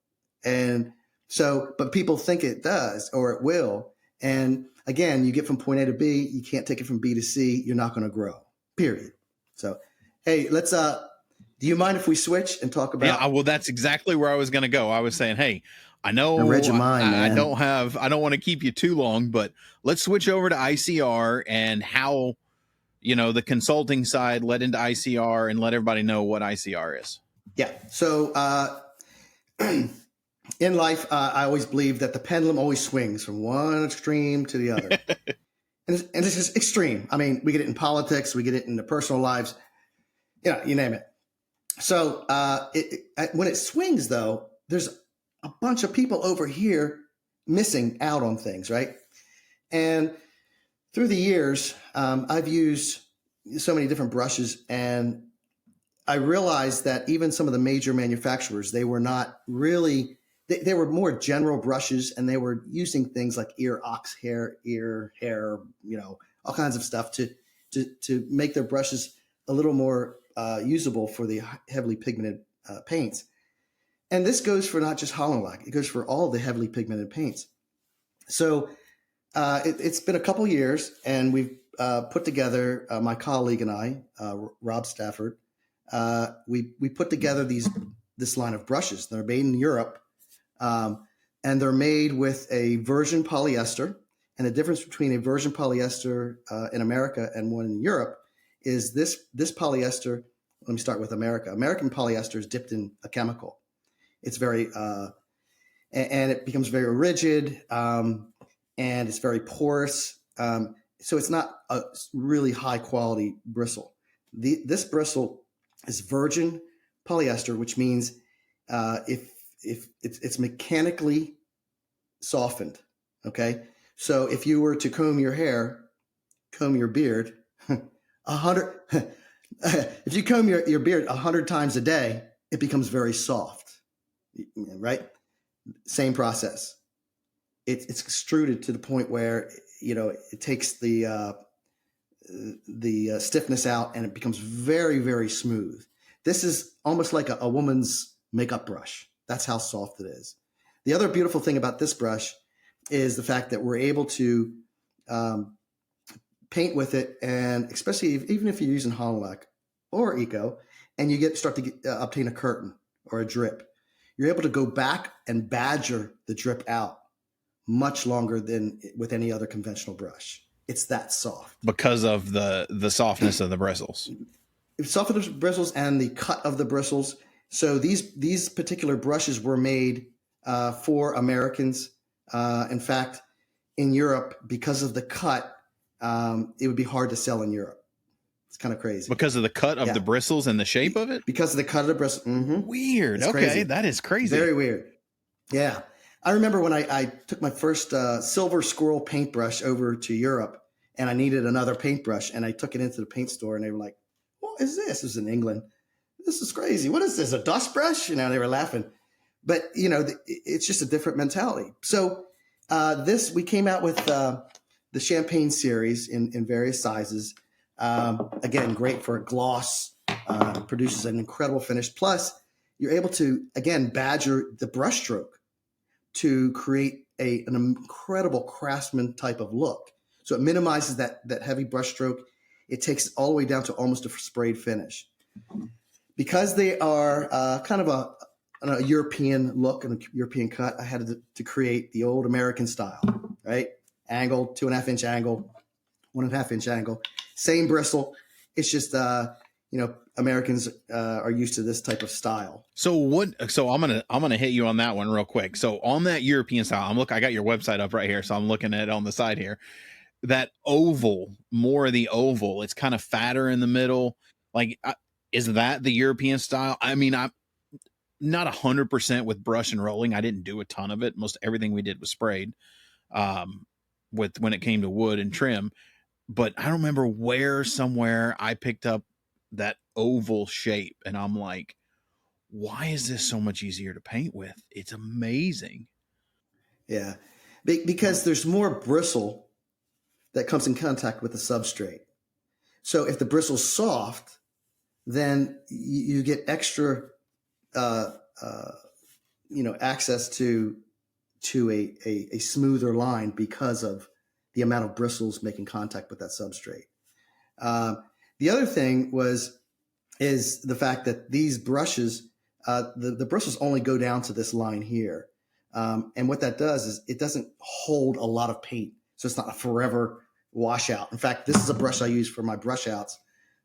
And so, but people think it does, or it will. And again, you get from point A to B, you can't take it from B to C. You're not going to grow, period. So, hey, let's, do you mind if we switch and talk about? Yeah, well, that's exactly where I was going to go. I was saying, hey, I know I read your mind, I man. don't want to keep you too long, but let's switch over to ICR and how, the consulting side led into ICR, and let everybody know what ICR is. Yeah. So, in life, I always believe that the pendulum always swings from one extreme to the other. And it's just extreme. I mean, we get it in politics, we get it in the personal lives, you name it. So when it swings, though, there's a bunch of people over here missing out on things, right? And through the years, I've used so many different brushes, and I realized that even some of the major manufacturers, they were not really, they were more general brushes, and they were using things like ox hair, ear hair, all kinds of stuff to make their brushes a little more usable for the heavily pigmented paints. And this goes for not just Holland Black, it goes for all the heavily pigmented paints. So it's been a couple years, and we've put together, my colleague and I, Rob Stafford, we put together this line of brushes. They're made in Europe, and they're made with a virgin polyester. And the difference between a virgin polyester in America and one in Europe is this polyester. Let me start with America. American polyester is dipped in a chemical. It's very, and it becomes very rigid, and it's very porous. So it's not a really high quality bristle. This bristle is virgin polyester, which means if it's mechanically softened. Okay, so if you were to comb your beard, 100. If you comb your beard 100 times a day, it becomes very soft, right? Same process. It's extruded to the point where it takes the stiffness out, and it becomes very, very smooth. This is almost like a woman's makeup brush. That's how soft it is. The other beautiful thing about this brush is the fact that we're able to paint with it, and especially even if you're using Holland Black or Eco, and you start to obtain a curtain or a drip, you're able to go back and badger the drip out much longer than with any other conventional brush. It's that soft because of the softness of the bristles. Softness of the bristles and the cut of the bristles. So these particular brushes were made for Americans. In fact, in Europe, because of the cut, it would be hard to sell in Europe. It's kind of crazy. Because of the cut of the bristles and the shape of it? Because of the cut of the bristles. Mm-hmm. Weird. It's okay, crazy. That is crazy. Very weird. Yeah. I remember when I took my first silver squirrel paintbrush over to Europe, and I needed another paintbrush, and I took it into the paint store, and they were like, "What is this?" This was in England. "This is crazy. What is this, a dust brush?" They were laughing. But, it's just a different mentality. So we came out with the Champagne series in various sizes. Again, great for a gloss, produces an incredible finish. Plus, you're able to, again, badger the brush stroke to create an incredible craftsman type of look. So it minimizes that heavy brush stroke. It takes it all the way down to almost a sprayed finish. Because they are kind of a European look and a European cut, I had to create the old American style, right? Angle, 2.5 inch angle, 1.5 inch angle, same bristle. It's just, Americans are used to this type of style. So I'm gonna hit you on that one real quick. So on that European style, I got your website up right here, so I'm looking at it on the side here. That oval, more of the oval, it's kind of fatter in the middle. Like, is that the European style? I mean, I'm not 100% with brush and rolling. I didn't do a ton of it. Most everything we did was sprayed. When it came to wood and trim, but I don't remember where somewhere I picked up that oval shape, and I'm like, why is this so much easier to paint with? It's amazing. Yeah, because there's more bristle that comes in contact with the substrate. So if the bristle's soft, then you get extra, access to a smoother line because of the amount of bristles making contact with that substrate. The other thing is the fact that these brushes, the bristles only go down to this line here. And what that does is it doesn't hold a lot of paint. So it's not a forever washout. In fact, this is a brush I use for my brush outs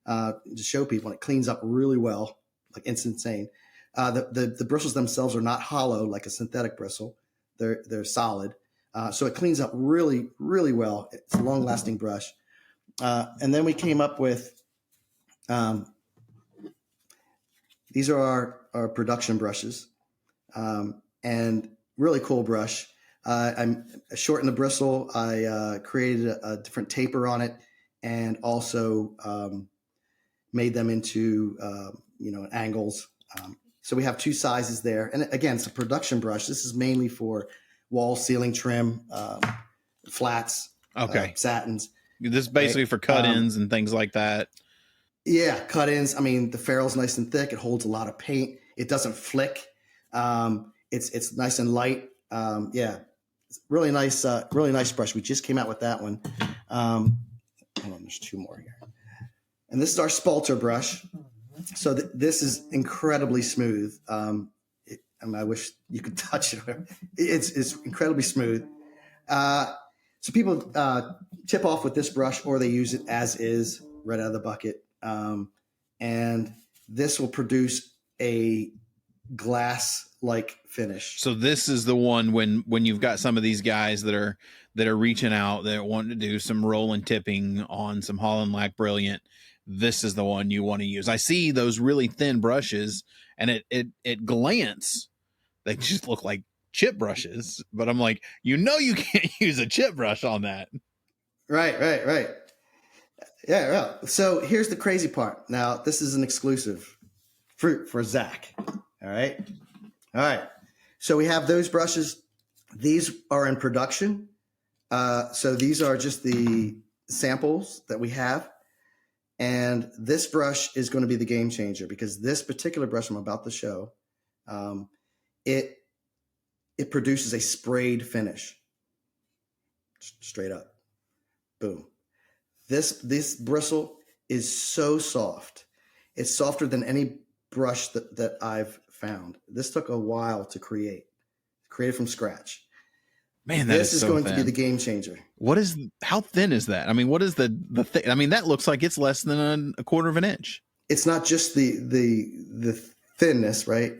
to show people, and it cleans up really well, like it's insane. The bristles themselves are not hollow like a synthetic bristle. They're solid. So it cleans up really, really well. It's a long-lasting brush. And then we came up with, these are our production brushes, and really cool brush. I shortened the bristle. I created a different taper on it, and also made them into angles. So we have two sizes there. And again, it's a production brush. This is mainly for wall, ceiling trim, flats, satins. This is basically for cut-ins and things like that. Yeah, cut-ins. I mean, the ferrule's nice and thick. It holds a lot of paint. It doesn't flick. It's nice and light. Yeah, it's really nice brush. We just came out with that one. Hold on, there's two more here. And this is our spalter brush. So this is incredibly smooth. I wish you could touch it. It's incredibly smooth. So people tip off with this brush, or they use it as is, right out of the bucket. And this will produce a glass-like finish. So this is the one when you've got some of these guys that are reaching out, that want to do some roll and tipping on some Holland Lac Brilliant. This is the one you want to use. I see those really thin brushes, and at glance, they just look like chip brushes. But I'm like, you can't use a chip brush on that. Right. Yeah. So here's the crazy part. Now, this is an exclusive for Zach. All right. So we have those brushes. These are in production. So these are just the samples that we have. And this brush is going to be the game changer, because this particular brush I'm about to show, it produces a sprayed finish. Straight up. Boom. This bristle is so soft. It's softer than any brush that I've found. This took a while to create from scratch. Man, this is going to be the game changer. How thin is that? I mean, what is the thing? I mean, that looks like it's less than a quarter of an inch. It's not just the thinness, right?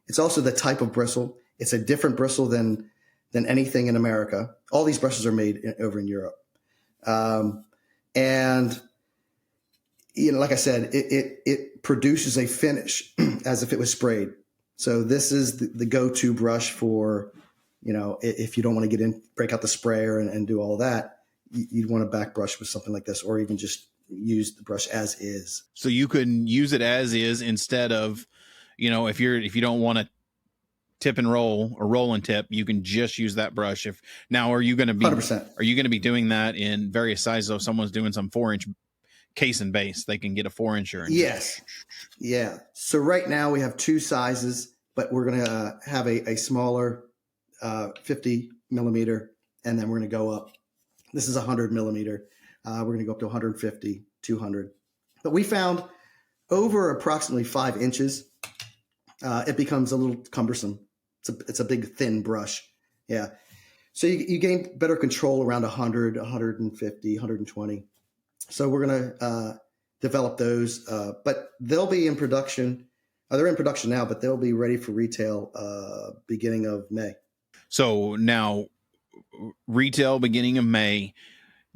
It's also the type of bristle. It's a different bristle than anything in America. All these brushes are made over in Europe. And like I said, it produces a finish as if it was sprayed. So this is the go-to brush for, if you don't want to break out the sprayer and do all that, you'd want to back brush with something like this, or even just use the brush as is. So you can use it as is instead of, if you don't want to tip and roll or roll and tip, you can just use that brush. Are you going to be 100%. Are you going to be doing that in various sizes? So if someone's doing some 4-inch case and base, they can get a 4-incher. Yes. Yeah. So right now we have two sizes, but we're going to have a smaller 50 millimeter, and then we're going to go up. This is 100 millimeter. We're going to go up to 150, 200. But we found over approximately 5 inches, it becomes a little cumbersome. It's a big, thin brush. Yeah. So you gain better control around 100, 150, 120. So we're going to develop those, but they'll be in production. They're in production now, but they'll be ready for retail beginning of May. So now, retail beginning of May.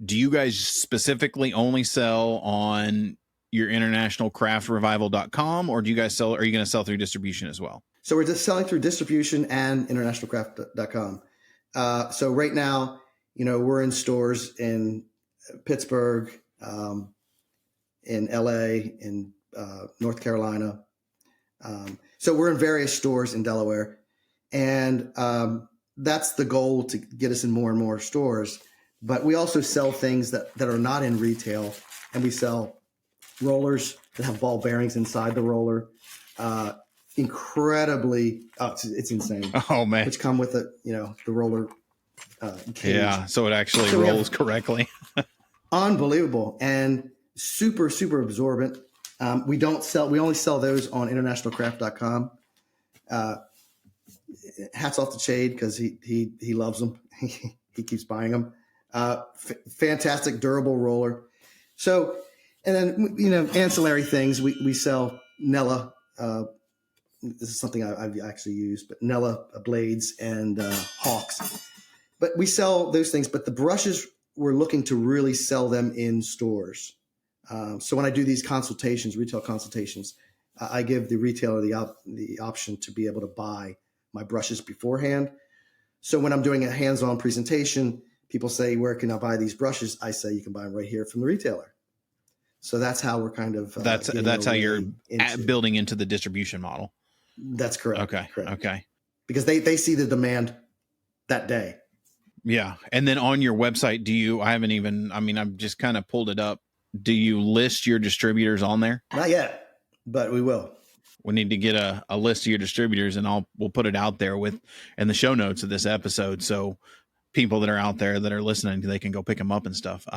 Do you guys specifically only sell on your international craftrevival.com, or are you going to sell through distribution as well? So we're just selling through distribution and internationalcraft.com. So right now, we're in stores in Pittsburgh, in LA, in North Carolina. So we're in various stores in Delaware, and that's the goal, to get us in more and more stores. But we also sell things that are not in retail, and we sell rollers that have ball bearings inside the roller. Incredibly, it's insane. Oh man! Which come with the roller cage. Yeah, so it actually rolls correctly. Unbelievable, and super, super absorbent. We only sell those on internationalcraft.com. Hats off to Chade, because he loves them. He keeps buying them. Fantastic, durable roller. So, and then ancillary things. We sell Nella this is something I've actually used, but Nella blades and Hawks. But we sell those things. But the brushes, we're looking to really sell them in stores. So when I do these consultations, retail consultations, I give the retailer the option to be able to buy my brushes beforehand. So when I'm doing a hands-on presentation, people say, "Where can I buy these brushes?" I say, "You can buy them right here from the retailer." So that's how we're kind of that's how you're building into the distribution model. That's correct. Okay. Correct. Okay. Because they see the demand that day. Yeah. And then on your website, I've just kind of pulled it up. Do you list your distributors on there? Not yet, but we will. We need to get a list of your distributors, and we'll put it out there in the show notes of this episode. So people that are out there that are listening, they can go pick them up and stuff.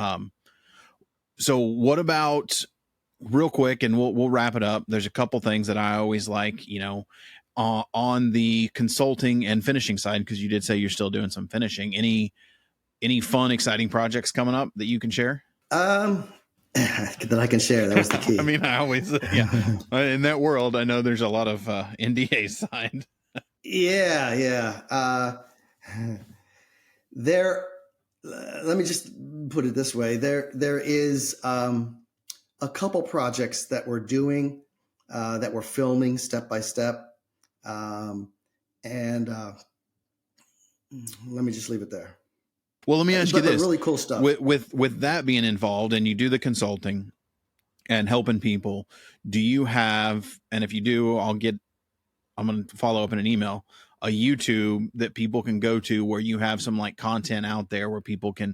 So what about, real quick, and we'll wrap it up. There's a couple things that I always like, on the consulting and finishing side, because you did say you're still doing some finishing. Any fun, exciting projects coming up that you can share? That I can share. That was the key. I mean, I always, in that world, I know there's a lot of NDAs signed. Yeah. Let me just put it this way. There is a couple projects that we're doing, that we're filming step by step. And let me just leave it there. Well, let me ask you this. Really cool stuff. With that being involved, and you do the consulting and helping people, do you have, and if you do, I'm going to follow up in an email, a YouTube that people can go to where you have some like content out there where people can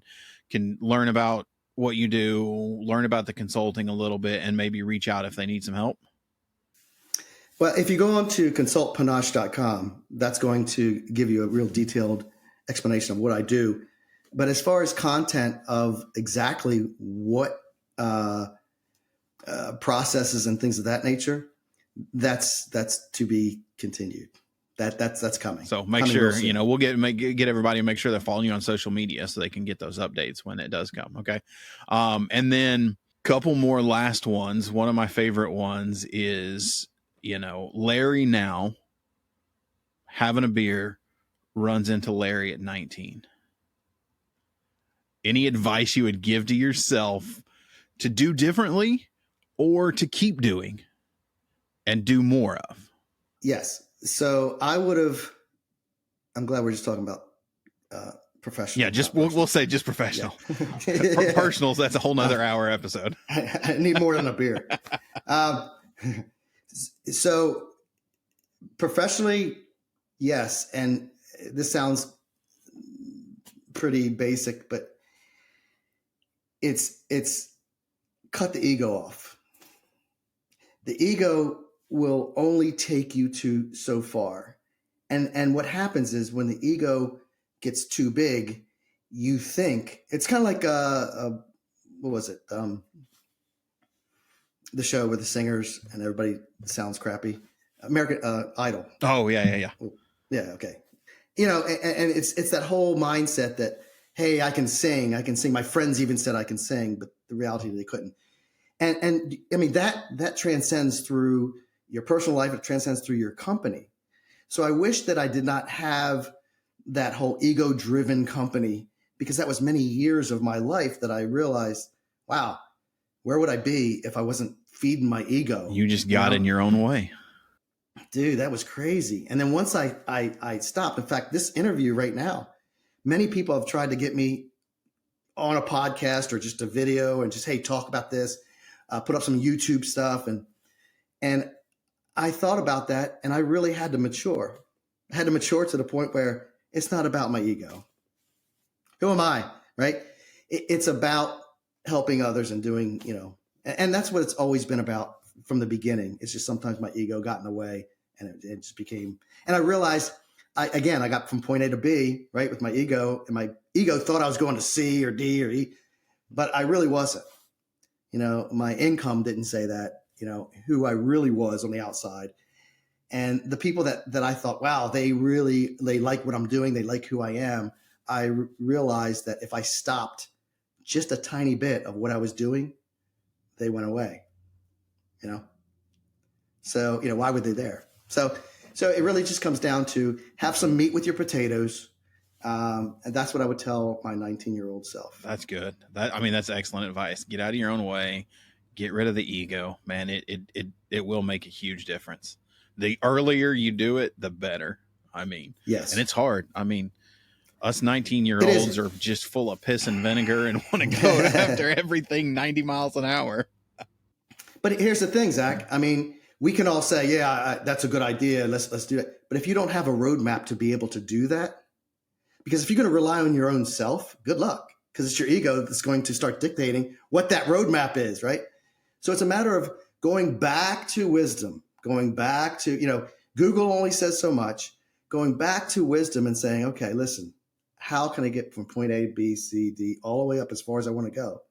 learn about what you do, learn about the consulting a little bit, and maybe reach out if they need some help? Well, if you go on to consultpanache.com, that's going to give you a real detailed explanation of what I do. But as far as content of exactly what processes and things of that nature, that's to be continued. That's coming. So make sure, we'll get everybody, make sure they're following you on social media so they can get those updates when it does come. Okay. And then a couple more last ones. One of my favorite ones is, Larry now having a beer runs into Larry at 19. Any advice you would give to yourself to do differently or to keep doing and do more of? Yes. So I'm glad we're just talking about professional. Yeah, we'll say just professional. Yeah. Personals, that's a whole nother hour episode. I need more than a beer. So professionally, yes. And this sounds pretty basic, but it's cut the ego off. The ego will only take you to so far. And what happens is when the ego gets too big, you think it's kind of like what was it? The show with the singers and everybody sounds crappy. American Idol. Oh yeah. Yeah. Okay. And it's that whole mindset that, hey, I can sing. My friends even said I can sing, but the reality they couldn't. And I mean, that transcends through your personal life. It transcends through your company. So I wish that I did not have that whole ego-driven company, because that was many years of my life that I realized, wow, where would I be if I wasn't feeding my ego? You just got in your own way. Dude, that was crazy. And then once I stopped, in fact, this interview right now, many people have tried to get me on a podcast or just a video and just, hey, talk about this, put up some YouTube stuff. And I thought about that, and I really had to mature. I had to mature to the point where it's not about my ego. Who am I, right? It's about helping others and doing, and that's what it's always been about from the beginning. It's just sometimes my ego got in the way, and it just became, and I realized, I got from point A to B, right, with my ego, and my ego thought I was going to C or D or E, but I really wasn't. My income didn't say that, who I really was on the outside. And the people that I thought, wow, they like what I'm doing, they like who I am, I realized that if I stopped just a tiny bit of what I was doing, they went away, So, why were they there? So it really just comes down to have some meat with your potatoes. And that's what I would tell my 19-year-old self. That's good. That's excellent advice. Get out of your own way. Get rid of the ego, man. It will make a huge difference. The earlier you do it, the better. Yes. And it's hard. Us 19-year-olds are just full of piss and vinegar and want to go after everything 90 miles an hour. But here's the thing, Zach. We can all say, yeah, that's a good idea. Let's do it. But if you don't have a roadmap to be able to do that, because if you're going to rely on your own self, good luck, because it's your ego that's going to start dictating what that roadmap is, right? So it's a matter of going back to wisdom, going back to, Google only says so much, going back to wisdom and saying, okay, listen, how can I get from point A, B, C, D, all the way up as far as I want to go?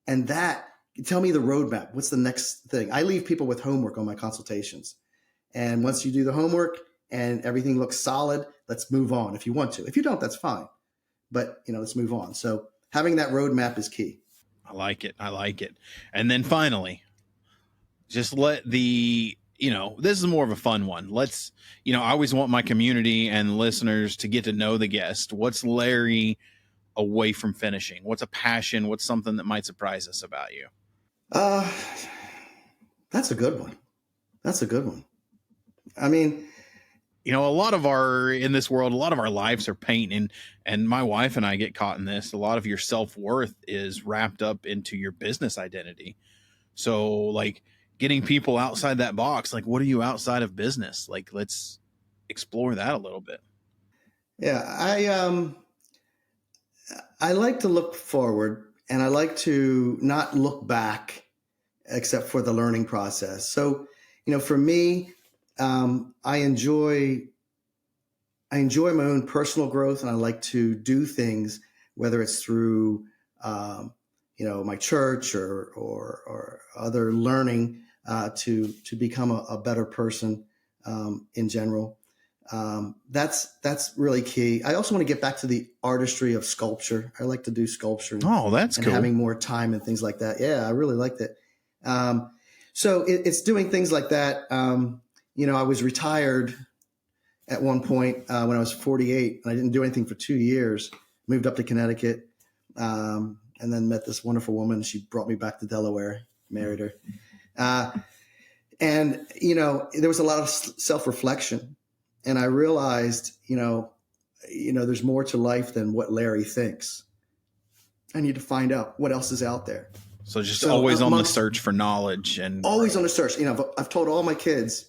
And that, tell me the roadmap. What's the next thing? I leave people with homework on my consultations. And once you do the homework and everything looks solid, let's move on if you want to. If you don't, that's fine. But, let's move on. So having that roadmap is key. I like it. And then finally, just let this is more of a fun one. Let's, I always want my community and listeners to get to know the guest. What's Larry away from finishing? What's a passion? What's something that might surprise us about you? That's a good one. A lot of our lives are paint, and my wife and I get caught in this. A lot of your self-worth is wrapped up into your business identity. So like getting people outside that box, like what are you outside of business? Like, let's explore that a little bit. Yeah. I like to look forward, and I like to not look back except for the learning process. So, for me, I enjoy my own personal growth, and I like to do things, whether it's through, my church or other learning, to become a better person, in general. That's really key. I also want to get back to the artistry of sculpture. I like to do sculpture. Oh, that's cool. Having more time and things like that. Yeah, I really liked it. So it's doing things like that. I was retired at one point when I was 48, and I didn't do anything for 2 years. Moved up to Connecticut, and then met this wonderful woman. She brought me back to Delaware, married her. And there was a lot of self-reflection. And I realized, there's more to life than what Larry thinks. I need to find out what else is out there. So always on the search for knowledge, and always on the search. I've told all my kids,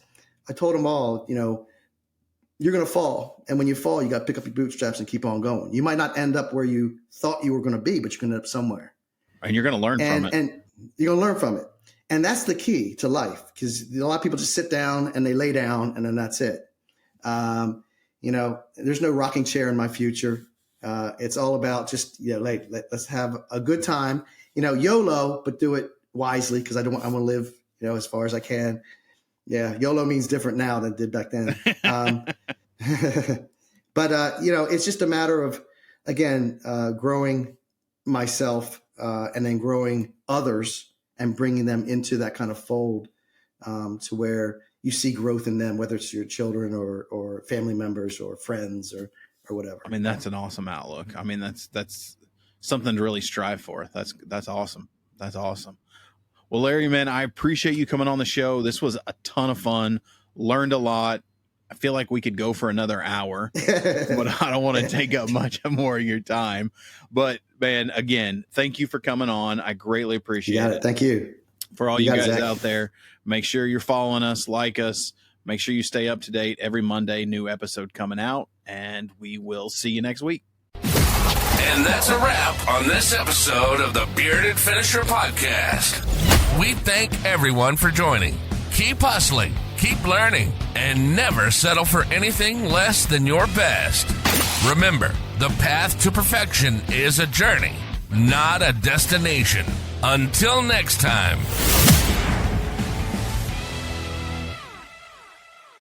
I told them all, you're going to fall. And when you fall, you got to pick up your bootstraps and keep on going. You might not end up where you thought you were going to be, but you're going to end up somewhere. And you're going to learn from it. And you're going to learn from it. And that's the key to life, because a lot of people just sit down and they lay down and then that's it. There's no rocking chair in my future. It's all about just, let's have a good time, YOLO, but do it wisely. Cause I want to live, as far as I can. Yeah. YOLO means different now than it did back then. But it's just a matter of, again, growing myself, and then growing others and bringing them into that kind of fold, to where you see growth in them, whether it's your children or family members or friends or whatever. That's an awesome outlook. That's something to really strive for. That's awesome. That's awesome. Well, Larry, man, I appreciate you coming on the show. This was a ton of fun. Learned a lot. I feel like we could go for another hour, but I don't want to take up much more of your time. But man, again, thank you for coming on. I greatly appreciate it. Thank you. For all you guys out there, make sure you're following us, like us, make sure you stay up to date. Every Monday, new episode coming out, and we will see you next week. And that's a wrap on this episode of the Bearded Finisher Podcast. We thank everyone for joining. Keep hustling, keep learning, and never settle for anything less than your best. Remember, the path to perfection is a journey, not a destination. Until next time.